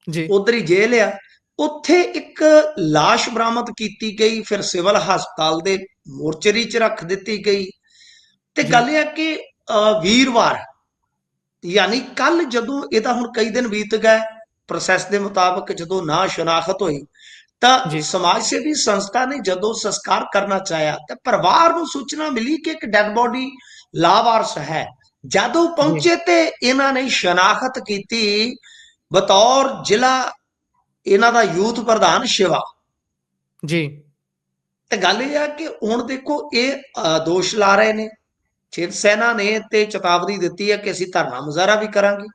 ਜੀ ਉਧਰ ਹੀ ਜੇਲ੍ਹ ਆ, ਉੱਥੇ ਇੱਕ ਲਾਸ਼ ਬਰਾਮਦ ਕੀਤੀ ਗਈ, ਫਿਰ ਸਿਵਲ ਹਸਪਤਾਲ ਦੇ ਮੋਰਚਰੀ 'ਚ ਰੱਖ ਦਿੱਤੀ ਗਈ। ਤੇ ਜੀ ਗੱਲ ਇਹ ਆ ਕਿ ਵੀਰਵਾਰ ਯਾਨੀ ਕੱਲ, ਜਦੋਂ ਇਹਦਾ ਹੁਣ ਕਈ ਦਿਨ ਬੀਤ ਗਏ ਪ੍ਰੋਸੈਸ ਦੇ ਮੁਤਾਬਕ, ਜਦੋਂ ਨਾ ਸ਼ਨਾਖਤ ਹੋਈ ਤਾਂ ਜੀ ਸਮਾਜ ਸੇਵੀ ਸੰਸਥਾ ਨੇ ਜਦੋਂ ਸੰਸਕਾਰ ਕਰਨਾ ਚਾਹਿਆ ਤਾਂ ਪਰਿਵਾਰ ਨੂੰ ਸੂਚਨਾ ਮਿਲੀ ਕਿ ਇੱਕ ਡੈਡ ਬੋਡੀ ਲਾਵਾਰਸ ਹੈ। ਜਦੋਂ ਜੀ ਪਹੁੰਚੇ ਤੇ ਇਹਨਾਂ ਨੇ ਸ਼ਨਾਖਤ ਕੀਤੀ ਬਤੌਰ ਜ਼ਿਲ੍ਹਾ ਇਹਨਾਂ ਦਾ ਯੂਥ ਪ੍ਰਧਾਨ ਸ਼ਿਵਾ। ਜੀ ਤੇ ਗੱਲ ਇਹ ਆ ਕਿ ਹੁਣ ਦੇਖੋ ਇਹ ਦੋਸ਼ ਲਾ ਰਹੇ ਨੇ ਸ਼ਿਵ ਸੈਨਾ ਨੇ ਤੇ ਚੇਤਾਵਨੀ ਦਿੱਤੀ ਹੈ ਕਿ ਅਸੀਂ ਧਰਨਾ ਮੁਜ਼ਾਹਰਾ ਵੀ ਕਰਾਂਗੇ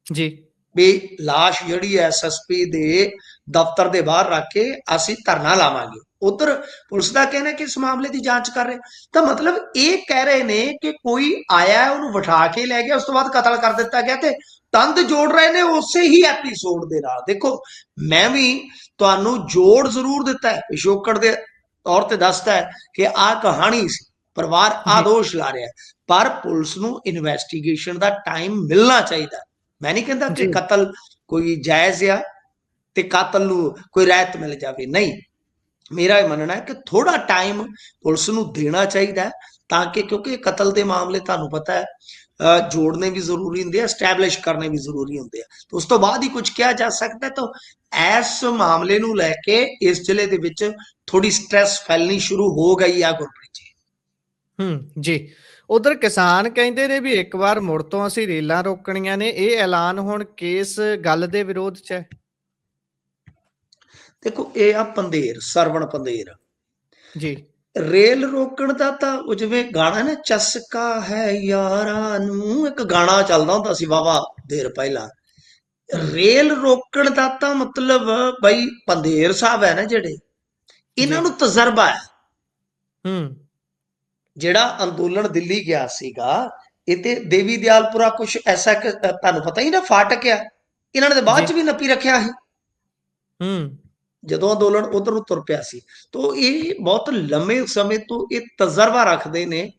ਜੀ ਵੀ ਲਾਸ਼ ਜਿਹੜੀ ਐਸਐਸਪੀ ਦੇ ਦਫ਼ਤਰ ਦੇ ਬਾਹਰ ਰੱਖ ਕੇ ਅਸੀਂ ਧਰਨਾ ਲਾਵਾਂਗੇ। ਉਧਰ ਪੁਲਿਸ ਦਾ ਕਹਿਣਾ ਕਿ ਇਸ ਮਾਮਲੇ ਦੀ ਜਾਂਚ ਕਰ ਰਹੇ, ਤਾਂ ਮਤਲਬ ਇਹ ਕਹਿ ਰਹੇ ਨੇ ਕਿ ਕੋਈ ਆਇਆ ਉਹਨੂੰ ਬਿਠਾ ਕੇ ਲੈ ਗਿਆ, ਉਸ ਤੋਂ ਬਾਅਦ ਕਤਲ ਕਰ ਦਿੱਤਾ ਗਿਆ, ਤੇ ਤੰਦ ਜੋੜ ਰਹੇ ਨੇ ਉਸੇ ਹੀ ਐਪੀਸੋਡ ਦੇ ਨਾਲ। ਦੇਖੋ ਮੈਂ ਵੀ ਤੁਹਾਨੂੰ ਜੋੜ ਜ਼ਰੂਰ ਦਿੱਤਾ ਹੈ, ਪਿਛੋਕੜ ਦੇ ਤੌਰ ਤੇ ਦੱਸਦਾ ਹੈ ਕਿ ਆਹ ਕਹਾਣੀ ਸੀ, ਪਰਿਵਾਰ ਆਦੋਸ਼ ਲਾ ਰਿਹਾ, ਪਰ ਪੁਲਿਸ ਨੂੰ ਇਨਵੈਸਟੀਗੇਸ਼ਨ ਦਾ ਟਾਈਮ ਮਿਲਣਾ ਚਾਹੀਦਾ। ਮੈਂ ਨਹੀਂ ਕਹਿੰਦਾ ਕਿ ਜੀ ਕਤਲ ਕੋਈ ਜਾਇਜ਼ ਆ ਤੇ ਕਾਤਲ ਨੂੰ ਕੋਈ ਰਾਹਤ ਮਿਲ ਜਾਵੇ, ਨਹੀਂ। ਮੇਰਾ ਇਹ ਮੰਨਣਾ ਹੈ ਕਿ ਥੋੜਾ ਟਾਈਮ ਪੁਲਿਸ ਨੂੰ ਦੇਣਾ ਚਾਹੀਦਾ, ਤਾਂ ਕਿ ਕਿਉਂਕਿ ਕਤਲ ਦੇ ਮਾਮਲੇ ਤੁਹਾਨੂੰ ਪਤਾ ਹੈ ਜੋੜਨੇ ਵੀ ਜ਼ਰੂਰੀ ਹੁੰਦੇ ਆ, ਐਸਟੈਬਲਿਸ਼ ਕਰਨੇ ਵੀ ਜ਼ਰੂਰੀ ਹੁੰਦੇ ਆ, ਉਸ ਤੋਂ ਬਾਅਦ ਹੀ ਕੁਝ ਕਿਹਾ ਜਾ ਸਕਦਾ। ਤਾਂ ਇਸ ਮਾਮਲੇ ਨੂੰ ਲੈ ਕੇ ਇਸ ਜ਼ਿਲ੍ਹੇ ਦੇ ਵਿੱਚ ਥੋੜੀ ਸਟ੍ਰੈਸ ਫੈਲਣੀ ਸ਼ੁਰੂ ਹੋ ਗਈ ਆ ਗੁਰਪ੍ਰੀਤ ਜੀ। ਜੀ ਉਧਰ ਕਿਸਾਨ ਕਹਿੰਦੇ ਨੇ ਵੀ ਇੱਕ ਵਾਰ ਮੁੜ ਤੋਂ ਅਸੀਂ ਰੇਲਾਂ ਰੋਕਣੀਆਂ ਨੇ। ਇਹ ਐਲਾਨ ਹੁਣ ਕਿਸ ਗੱਲ ਦੇ ਵਿਰੋਧ 'ਚ ਹੈ? ਦੇਖੋ ਇਹ ਆ ਪੰਧੇਰ, ਸਰਵਣ ਪੰਧੇਰ। ਜੀ ਰੇਲ ਰੋਕਣ ਦਾ ਤਾਂ ਉਹ ਜਿਵੇਂ ਗਾਣਾ ਨਾ, ਚਸਕਾ ਹੈ ਯਾਰਾਂ ਨੂੰ, ਇੱਕ ਗਾਣਾ ਚੱਲਦਾ ਹੁੰਦਾ ਸੀ ਵਾਵਾ ਦੇਰ ਪਹਿਲਾਂ। ਰੇਲ ਰੋਕਣ ਦਾ ਤਾਂ ਮਤਲਬ ਬਈ ਪੰਧੇਰ ਸਾਹਿਬ ਹੈ ਨਾ ਜਿਹੜੇ, ਇਹਨਾਂ ਨੂੰ ਤਜਰਬਾ ਹੈ। ਜਿਹੜਾ ਅੰਦੋਲਨ ਦਿੱਲੀ ਗਿਆ ਸੀਗਾ, ਇਹ ਤੇ ਦੇਵੀ ਦਿਆਲਪੁਰਾ ਕੁਛ ਐਸਾ ਕਿ ਤੁਹਾਨੂੰ ਪਤਾ ਹੀ ਨਾ, ਫਾਟਕ ਆ, ਇਹਨਾਂ ਨੇ ਬਾਅਦ ਚ ਵੀ ਨੱਪੀ ਰੱਖਿਆ ਸੀ। ਹੂੰ, ਜਦੋਂ ਅੰਦੋਲਨ ਉਧਰ ਨੂੰ ਤੁਰ ਪਿਆ ਸੀ। ਤੋ ਇਹ ਬਹੁਤ ਲੰਮੇ ਸਮੇਂ ਤੋਂ ਇਹ ਤਜਰਬਾ ਰੱਖਦੇ ਨੇ।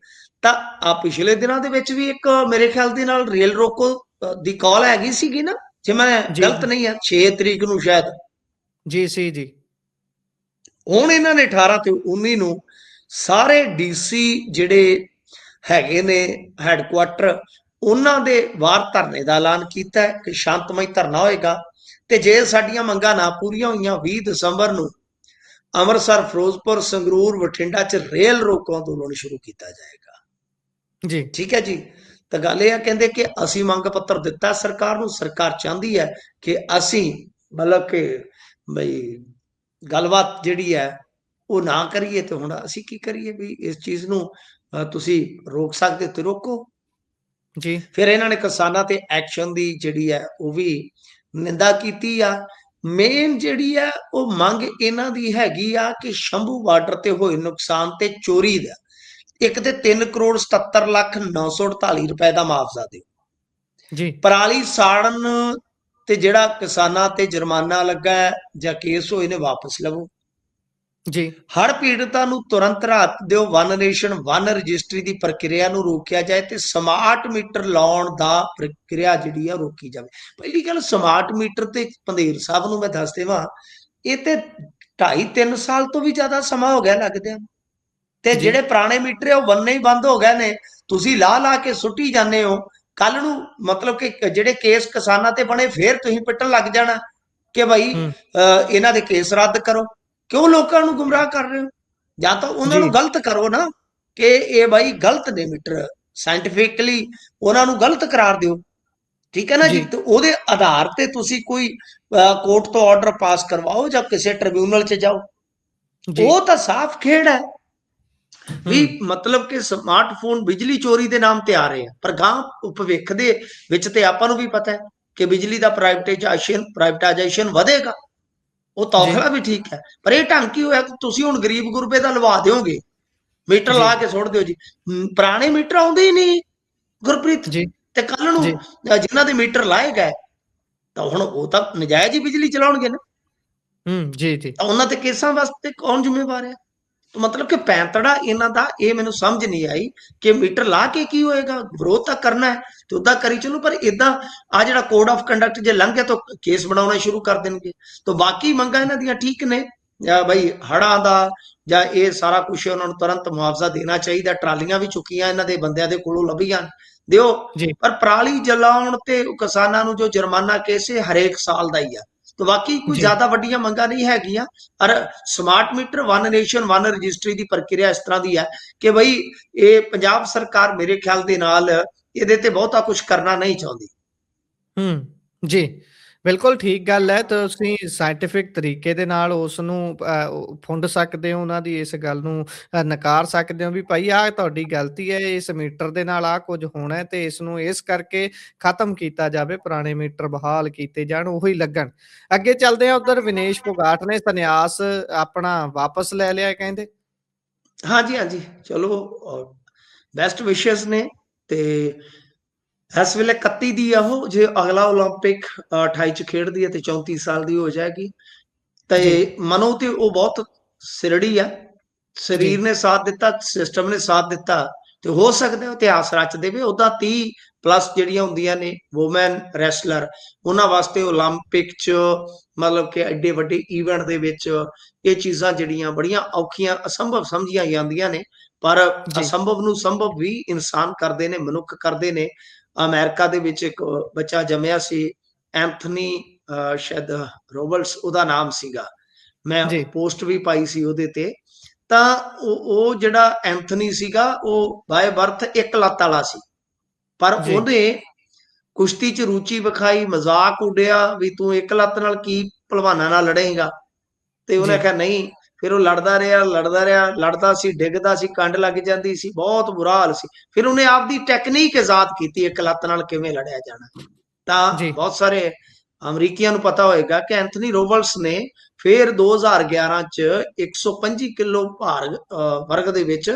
ਤਾਂ ਆ ਪਿਛਲੇ ਦਿਨਾਂ ਦੇ ਵਿੱਚ ਵੀ ਇੱਕ ਮੇਰੇ ਖਿਆਲ ਦੇ ਨਾਲ ਰੇਲ ਰੋਕੋ ਦੀ ਕਾਲ ਹੈਗੀ ਸੀਗੀ ਨਾ, ਜੇ ਮੈਂ ਜੀ, ਗਲਤ ਨਹੀਂ ਆ, 6 ਤਰੀਕ ਨੂੰ ਸ਼ਾਇਦ। ਜੀ ਸੀ ਜੀ, ਹੁਣ ਇਹਨਾਂ ਨੇ 18 ਤੇ 19 ਨੂੰ ਸਾਰੇ ਡੀਸੀ ਜਿਹੜੇ ਹੈਗੇ ਨੇ ਹੈੱਡਕੁਆਟਰ, ਉਹਨਾਂ ਦੇ ਬਾਹਰ ਧਰਨੇ ਦਾ ਐਲਾਨ ਕੀਤਾ ਹੈ ਕਿ ਸ਼ਾਂਤਮਈ ਧਰਨਾ ਹੋਏਗਾ। ਤੇ ਜੇ ਸਾਡੀਆਂ ਮੰਗਾਂ ਨਾ ਪੂਰੀਆਂ ਹੋਈਆਂ, 20 ਦਸੰਬਰ ਨੂੰ ਅੰਮ੍ਰਿਤਸਰ, ਫਿਰੋਜ਼ਪੁਰ, ਸੰਗਰੂਰ, ਬਠਿੰਡਾ 'ਚ ਰੇਲ ਰੋਕੋ ਅੰਦੋਲਨ ਸ਼ੁਰੂ ਕੀਤਾ ਜਾਏਗਾ। ਜੀ, ਠੀਕ ਹੈ ਜੀ। ਤਾਂ ਗੱਲ ਇਹ ਆ, ਕਹਿੰਦੇ ਕਿ ਅਸੀਂ ਮੰਗ ਪੱਤਰ ਦਿੱਤਾ ਸਰਕਾਰ ਨੂੰ, ਸਰਕਾਰ ਚਾਹੁੰਦੀ ਹੈ ਕਿ ਅਸੀਂ ਮਤਲਬ ਕਿ ਬਈ ਗੱਲਬਾਤ ਜਿਹੜੀ ਹੈ ਉਹ ਨਾ ਕਰੀਏ। ਤੇ ਹੁਣ ਅਸੀਂ ਕੀ ਕਰੀਏ ਵੀ ਇਸ ਚੀਜ਼ ਨੂੰ ਤੁਸੀਂ ਰੋਕ ਸਕਦੇ ਤੇ ਰੋਕੋ। ਜੀ, ਫਿਰ ਇਹਨਾਂ ਨੇ ਕਿਸਾਨਾਂ ਤੇ ਐਕਸ਼ਨ ਦੀ ਜਿਹੜੀ ਹੈ ਉਹ ਵੀ ਨਿੰਦਾ ਕੀਤੀ ਆ। ਮੇਨ ਜਿਹੜੀ ਆ ਉਹ ਮੰਗ ਇਹਨਾਂ ਦੀ ਹੈਗੀ ਆ ਕਿ ਸ਼ੰਭੂ ਬਾਰਡਰ ਤੇ ਹੋਏ ਨੁਕਸਾਨ ਤੇ ਚੋਰੀ ਦਾ ਇੱਕ ਤੇ 3,77,948 ਰੁਪਏ ਦਾ ਮੁਆਵਜ਼ਾ ਦਿਓ। ਜੀ, ਪਰਾਲੀ ਸਾੜਨ ਤੇ ਜਿਹੜਾ ਕਿਸਾਨਾਂ ਤੇ ਜੁਰਮਾਨਾ ਲੱਗਾ ਜਾਂ ਕੇਸ ਹੋਏ ਨੇ ਵਾਪਸ ਲਵੋ। ਜੀ, ਹੜ੍ਹ ਪੀੜਤਾਂ ਨੂੰ ਤੁਰੰਤ ਰਾਹਤ ਦਿਓ। ਵਨ ਨੇਸ਼ਨ ਵਨ ਰਜਿਸਟਰੀ ਦੀ ਪ੍ਰਕਿਰਿਆ ਨੂੰ ਰੋਕਿਆ ਜਾਏ ਤੇ ਸਮਾਰਟ ਮੀਟਰ ਲਾਉਣ ਦਾ ਪ੍ਰਕਿਰਿਆ ਜਿਹੜੀ ਆ ਰੋਕੀ ਜਾਵੇ। ਪਹਿਲੀ ਗੱਲ, ਸਮਾਰਟ ਮੀਟਰ ਤੇ ਪੰਧੇਰ ਸਾਹਿਬ ਨੂੰ ਮੈਂ ਦੱਸ ਦੇਵਾਂ, ਇਹ ਤੇ 2.5-3 ਸਾਲ ਤੋਂ ਵੀ ਜ਼ਿਆਦਾ ਸਮਾਂ ਹੋ ਗਿਆ ਲੱਗਦਿਆਂ। ਤੇ ਜੀ, ਜਿਹੜੇ ਪੁਰਾਣੇ ਮੀਟਰ ਆ ਉਹ ਬੰਨੇ ਹੀ ਬੰਦ ਹੋ ਗਏ ਨੇ। ਤੁਸੀਂ ਲਾ ਕੇ ਸੁੱਟੀ ਜਾਂਦੇ ਹੋ। ਕੱਲ ਨੂੰ ਮਤਲਬ ਕਿ ਜਿਹੜੇ ਕੇਸ ਕਿਸਾਨਾਂ ਤੇ ਬਣੇ, ਫੇਰ ਤੁਸੀਂ ਪਿੱਟਣ ਲੱਗ ਜਾਣਾ ਕਿ ਭਾਈ ਹੂੰ, ਇਹਨਾਂ ਦੇ ਕੇਸ ਰੱਦ ਕਰੋ। ਕਿਉਂ ਲੋਕਾਂ ਨੂੰ ਗੁੰਮਰਾਹ ਕਰ ਰਹੇ ਹੋ? ਜਾਂ ਤਾਂ ਉਹਨਾਂ ਜੀ, ਨੂੰ ਗਲਤ ਕਰੋ ਨਾ ਕਿ ਇਹ ਬਾਈ ਗਲਤ ਨੇ ਮੀਟਰ, ਸਾਇੰਟੀਫਿਕਲੀ ਉਹਨਾਂ ਨੂੰ ਗਲਤ ਕਰਾਰ ਦਿਓ। ਠੀਕ ਹੈ ਨਾ ਜੀ। ਜੀ, ਤੇ ਉਹਦੇ ਆਧਾਰ ਤੇ ਤੁਸੀਂ ਕੋਈ ਕੋਰਟ ਤੋਂ ਆਰਡਰ ਪਾਸ ਕਰਵਾਓ ਜਾਂ ਕਿਸੇ ਟ੍ਰਿਬਿਊਨਲ 'ਚ ਜਾਓ। ਜੀ, ਉਹ ਤਾਂ ਸਾਫ਼ ਖੇਡ ਹੈ ਵੀ ਹੂੰ, ਮਤਲਬ ਕਿ ਸਮਾਰਟਫੋਨ ਬਿਜਲੀ ਚੋਰੀ ਦੇ ਨਾਮ ਤੇ ਆ ਰਹੇ ਆ। ਪਰ ਗਾਂ ਭਵਿੱਖ ਦੇ ਵਿੱਚ ਤੇ ਆਪਾਂ ਨੂੰ ਵੀ ਪਤਾ ਹੈ ਕਿ ਬਿਜਲੀ ਦਾ ਪ੍ਰਾਈਵੇਟਾਈਜੇਸ਼ਨ ਵਧੇਗਾ। ਉਹ ਜੀ, ਤੌਖਲਾ ਵੀ ਠੀਕ ਹੈ, ਪਰ ਇਹ ਢੰਗ ਕੀ ਹੋਇਆ? ਤੁਸੀਂ ਹੁਣ ਗਰੀਬ ਗੁਰਬੇ ਦਾ ਲਵਾ ਦਿਓਗੇ, ਮੀਟਰ ਜੀ, ਲਾ ਕੇ ਸੁੱਟ ਦਿਓ ਜੀ। ਪੁਰਾਣੇ ਮੀਟਰ ਆਉਂਦੇ ਹੀ ਨਹੀਂ ਗੁਰਪ੍ਰੀਤ। ਜੀ, ਤੇ ਕੱਲ ਨੂੰ ਜੀ, ਜਿਨ੍ਹਾਂ ਦੇ ਮੀਟਰ ਲਾਏ ਗਏ ਤਾਂ ਹੁਣ ਉਹ ਤਾਂ ਨਜਾਇਜ਼ ਹੀ ਬਿਜਲੀ ਚਲਾਉਣਗੇ ਨਾ। ਹੂੰ, ਜੀ, ਜੀ, ਤਾਂ ਉਹਨਾਂ ਤੇ ਕੇਸਾਂ ਵਾਸਤੇ ਕੌਣ ਜ਼ਿੰਮੇਵਾਰ ਹੈ? ਮਤਲਬ ਕਿ ਪੈਂਤੜਾ ਇਹਨਾਂ ਦਾ ਇਹ ਮੈਨੂੰ ਸਮਝ ਨਹੀਂ ਆਈ ਕਿ ਮੀਟਰ ਲਾ ਕੇ ਕੀ ਹੋਏਗਾ। ਵਿਰੋਧ ਤਾਂ ਕਰਨਾ ਹੈ ਤੇ ਉਦਾਂ ਕਰੀ ਚਲੋ, ਪਰ ਇਦਾਂ ਆ ਜਿਹੜਾ ਕੋਡ ਆਫ ਕੰਡਕਟ ਜੇ ਲੰਘ ਗਿਆ ਤਾਂ ਕੇਸ ਬਣਾਉਣਾ ਸ਼ੁਰੂ ਕਰ ਦੇਣਗੇ। ਤਾਂ ਬਾਕੀ ਮੰਗਾਂ ਇਹਨਾਂ ਦੀਆਂ ਠੀਕ ਨੇ, ਜਾਂ ਬਈ ਹੜ੍ਹਾਂ ਦਾ ਜਾਂ ਇਹ ਸਾਰਾ ਕੁਝ ਉਹਨਾਂ ਨੂੰ ਤੁਰੰਤ ਮੁਆਵਜ਼ਾ ਦੇਣਾ ਚਾਹੀਦਾ। ਟਰਾਲੀਆਂ ਵੀ ਚੁੱਕੀਆਂ ਇਹਨਾਂ ਦੇ ਬੰਦਿਆਂ ਦੇ ਕੋਲੋਂ ਲੱਭੀਆਂ, ਦਿਓ। ਜੀ, ਪਰ ਪਰਾਲੀ ਜਲਾਉਣ ਤੇ ਕਿਸਾਨਾਂ ਨੂੰ ਜੋ ਜੁਰਮਾਨਾ ਕੇਸ ਇਹ ਹਰੇਕ ਸਾਲ ਦਾ ਹੀ ਆ। ਤਾਂ ਬਾਕੀ ਕੋਈ ਜੀ, ਜ਼ਿਆਦਾ ਵੱਡੀਆਂ ਮੰਗਾਂ ਨਹੀਂ ਹੈਗੀਆਂ। ਔਰ smart meter one nation one registry ਦੀ ਪ੍ਰਕਿਰਿਆ ਇਸ ਤਰ੍ਹਾਂ ਦੀ ਹੈ ਕਿ ਬਈ ਇਹ ਪੰਜਾਬ ਸਰਕਾਰ ਮੇਰੇ ਖਿਆਲ ਦੇ ਨਾਲ ਇਹਦੇ ਤੇ ਬਹੁਤਾ ਕੁਝ ਕਰਨਾ ਨਹੀਂ ਚਾਹੁੰਦੀ। ਹੂੰ, ਜੀ। ਬਿਲਕੁਲ ਠੀਕ ਗੱਲ ਹੈ। ਤੁਸੀਂ ਸਾਇੰਟਿਫਿਕ ਤਰੀਕੇ ਦੇ ਨਾਲ ਉਸ ਨੂੰ ਫੁੰਡ ਸਕਦੇ ਹੋ, ਉਹਨਾਂ ਦੀ ਇਸ ਗੱਲ ਨੂੰ ਨਕਾਰ ਸਕਦੇ ਹੋ ਵੀ ਭਾਈ ਆਹ ਤੁਹਾਡੀ ਗਲਤੀ ਹੈ, ਇਸ ਮੀਟਰ ਦੇ ਨਾਲ ਆਹ ਕੁਝ ਹੋਣਾ ਹੈ ਤੇ ਇਸ ਨੂੰ ਇਸ ਕਰਕੇ ਖ਼ਤਮ ਕੀਤਾ ਜਾਵੇ, ਪੁਰਾਣੇ ਮੀਟਰ ਬਹਾਲ ਕੀਤੇ ਜਾਣ, ਉਹੀ ਲੱਗਣ। ਅੱਗੇ ਚੱਲਦੇ ਹਾਂ, ਉੱਧਰ ਵਿਨੇਸ਼ ਫੋਗਾਟ ਨੇ ਸੰਨਿਆਸ ਆਪਣਾ ਵਾਪਸ ਲੈ ਲਿਆ ਕਹਿੰਦੇ। ਹਾਂਜੀ ਹਾਂਜੀ, ਚਲੋ ਬੈਸਟ ਵਿਸ਼ੇਸ ਨੇ। ਤੇ ਇਸ ਵੇਲੇ 31 ਦੀ ਆ ਉਹ, ਜੇ ਅਗਲਾ ਓਲੰਪਿਕ 28 ਚ ਖੇਡਦੀ ਹੈ ਤੇ 34 ਸਾਲ ਦੀ ਹੋ ਜਾਏਗੀ। ਤੇ ਜੀ, ਮਨੋ ਤੇ ਉਹ ਬਹੁਤ ਸਿਰੜੀ ਆ। ਜੀ, ਸਰੀਰ ਨੇ ਸਾਥ ਦਿੱਤਾ, ਸਿਸਟਮ ਨੇ ਸਾਥ ਦਿੱਤਾ ਤੇ ਹੋ ਸਕਦਾ ਉਹ ਇਤਿਹਾਸ ਰਚ ਦੇਵੇ। ਉਹਦਾ 30 ਪਲੱਸ ਜਿਹੜੀਆਂ ਹੁੰਦੀਆਂ ਨੇ ਵੂਮੈਨ ਰੈਸਲਰ, ਉਹਨਾਂ ਵਾਸਤੇ ਓਲੰਪਿਕ ਚ ਮਤਲਬ ਕਿ ਐਡੇ ਵੱਡੇ ਈਵੈਂਟ ਦੇ ਵਿੱਚ ਇਹ ਚੀਜ਼ਾਂ ਜਿਹੜੀਆਂ ਬੜੀਆਂ ਔਖੀਆਂ, ਅਸੰਭਵ ਸਮਝੀਆਂ ਜਾਂਦੀਆਂ ਨੇ। ਪਰ ਜੀ, ਅਸੰਭਵ ਨੂੰ ਸੰਭਵ ਵੀ ਇਨਸਾਨ ਕਰਦੇ ਨੇ, ਮਨੁੱਖ ਕਰਦੇ ਨੇ। ਅਮਰੀਕਾ ਦੇ ਵਿੱਚ ਇੱਕ ਬੱਚਾ ਜੰਮਿਆ ਸੀ, ਐਂਥਨੀ ਸ਼ਾਇਦ ਰੋਬਲਟਸ ਉਹਦਾ ਨਾਮ ਸੀਗਾ। ਮੈਂ ਜੀ, ਪੋਸਟ ਵੀ ਪਾਈ ਸੀ ਉਹਦੇ ਤੇ। ਤਾਂ ਉਹ ਜਿਹੜਾ ਐਂਥਨੀ ਸੀਗਾ ਉਹ ਬਾਏ ਬਰਥ ਇੱਕ ਲੱਤ ਵਾਲਾ ਸੀ। ਪਰ ਜੀ, ਉਹਨੇ ਕੁਸ਼ਤੀ 'ਚ ਰੁਚੀ ਵਿਖਾਈ, ਮਜ਼ਾਕ ਉੱਡਿਆ ਵੀ ਤੂੰ ਇੱਕ ਲੱਤ ਨਾਲ ਕੀ ਭਲਵਾਨਾਂ ਨਾਲ ਲੜੇਂਗਾ। ਤੇ ਉਹਨੇ ਜੀ, ਆਖਿਆ ਨਹੀਂ। ਫਿਰ ਉਹ ਲੜਦਾ ਰਿਹਾ, ਲੜਦਾ ਰਿਹਾ, ਲੜਦਾ ਸੀ, ਡਿੱਗਦਾ ਸੀ, ਕੰਡ ਲੱਗ ਜਾਂਦੀ ਸੀ, ਬਹੁਤ ਬੁਰਾ ਹਾਲ ਸੀ। ਫਿਰ ਉਹਨੇ ਆਪਦੀ ਟੈਕਨੀਕ ਇਜਾਦ ਕੀਤੀ ਇੱਕ ਲੱਤ ਨਾਲ ਕਿਵੇਂ ਲੜਿਆ ਜਾਣਾ। ਤਾਂ ਜੀ, ਬਹੁਤ ਸਾਰੇ ਅਮਰੀਕੀਆਂ ਨੂੰ ਪਤਾ ਹੋਏਗਾ ਕਿ ਐਂਥਨੀ ਰੋਬਲਟਸ ਨੇ ਫਿਰ 2011 ਚ 125 ਕਿਲੋ ਭਾਰ ਵਰਗ ਦੇ ਵਿੱਚ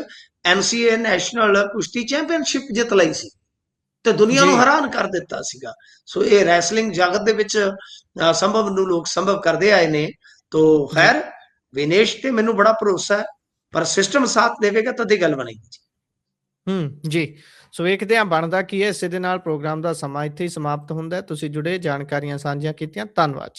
NCAA ਨੈਸ਼ਨਲ ਕੁਸ਼ਤੀ ਚੈਂਪੀਅਨਸ਼ਿਪ ਜਿੱਤ ਲਈ ਸੀ। ਤੇ ਦੁਨੀਆ ਨੂੰ ਜੀ, ਹੈਰਾਨ ਕਰ ਦਿੱਤਾ ਸੀਗਾ। ਸੋ ਇਹ ਰੈਸਲਿੰਗ ਜਗਤ ਦੇ ਵਿੱਚ ਸੰਭਵ ਨੂੰ ਲੋਕ ਸੰਭਵ ਕਰਦੇ ਆਏ ਨੇ। ਤੋ ਜੀ। ਖੈਰ ਵਿਨੇਸ਼ ਤੇ ਮੈਨੂੰ ਬੜਾ ਭਰੋਸਾ ਹੈ, ਪਰ ਸਿਸਟਮ ਸਾਥ ਦੇਵੇਗਾ ਤਦ ਹੀ ਗੱਲ ਬਣੇਗੀ। ਜੀ। ਸੋ ਵੇਖਦੇ ਹਾਂ ਬਣਦਾ ਕੀ ਹੈ। ਇਸੇ ਦੇ ਨਾਲ ਪ੍ਰੋਗਰਾਮ ਦਾ ਸਮਾਂ ਇੱਥੇ ਹੀ ਸਮਾਪਤ ਹੁੰਦਾ ਹੈ। ਤੁਸੀਂ ਜੁੜੇ, ਜਾਣਕਾਰੀਆਂ ਸਾਂਝੀਆਂ ਕੀਤੀਆਂ, ਧੰਨਵਾਦ।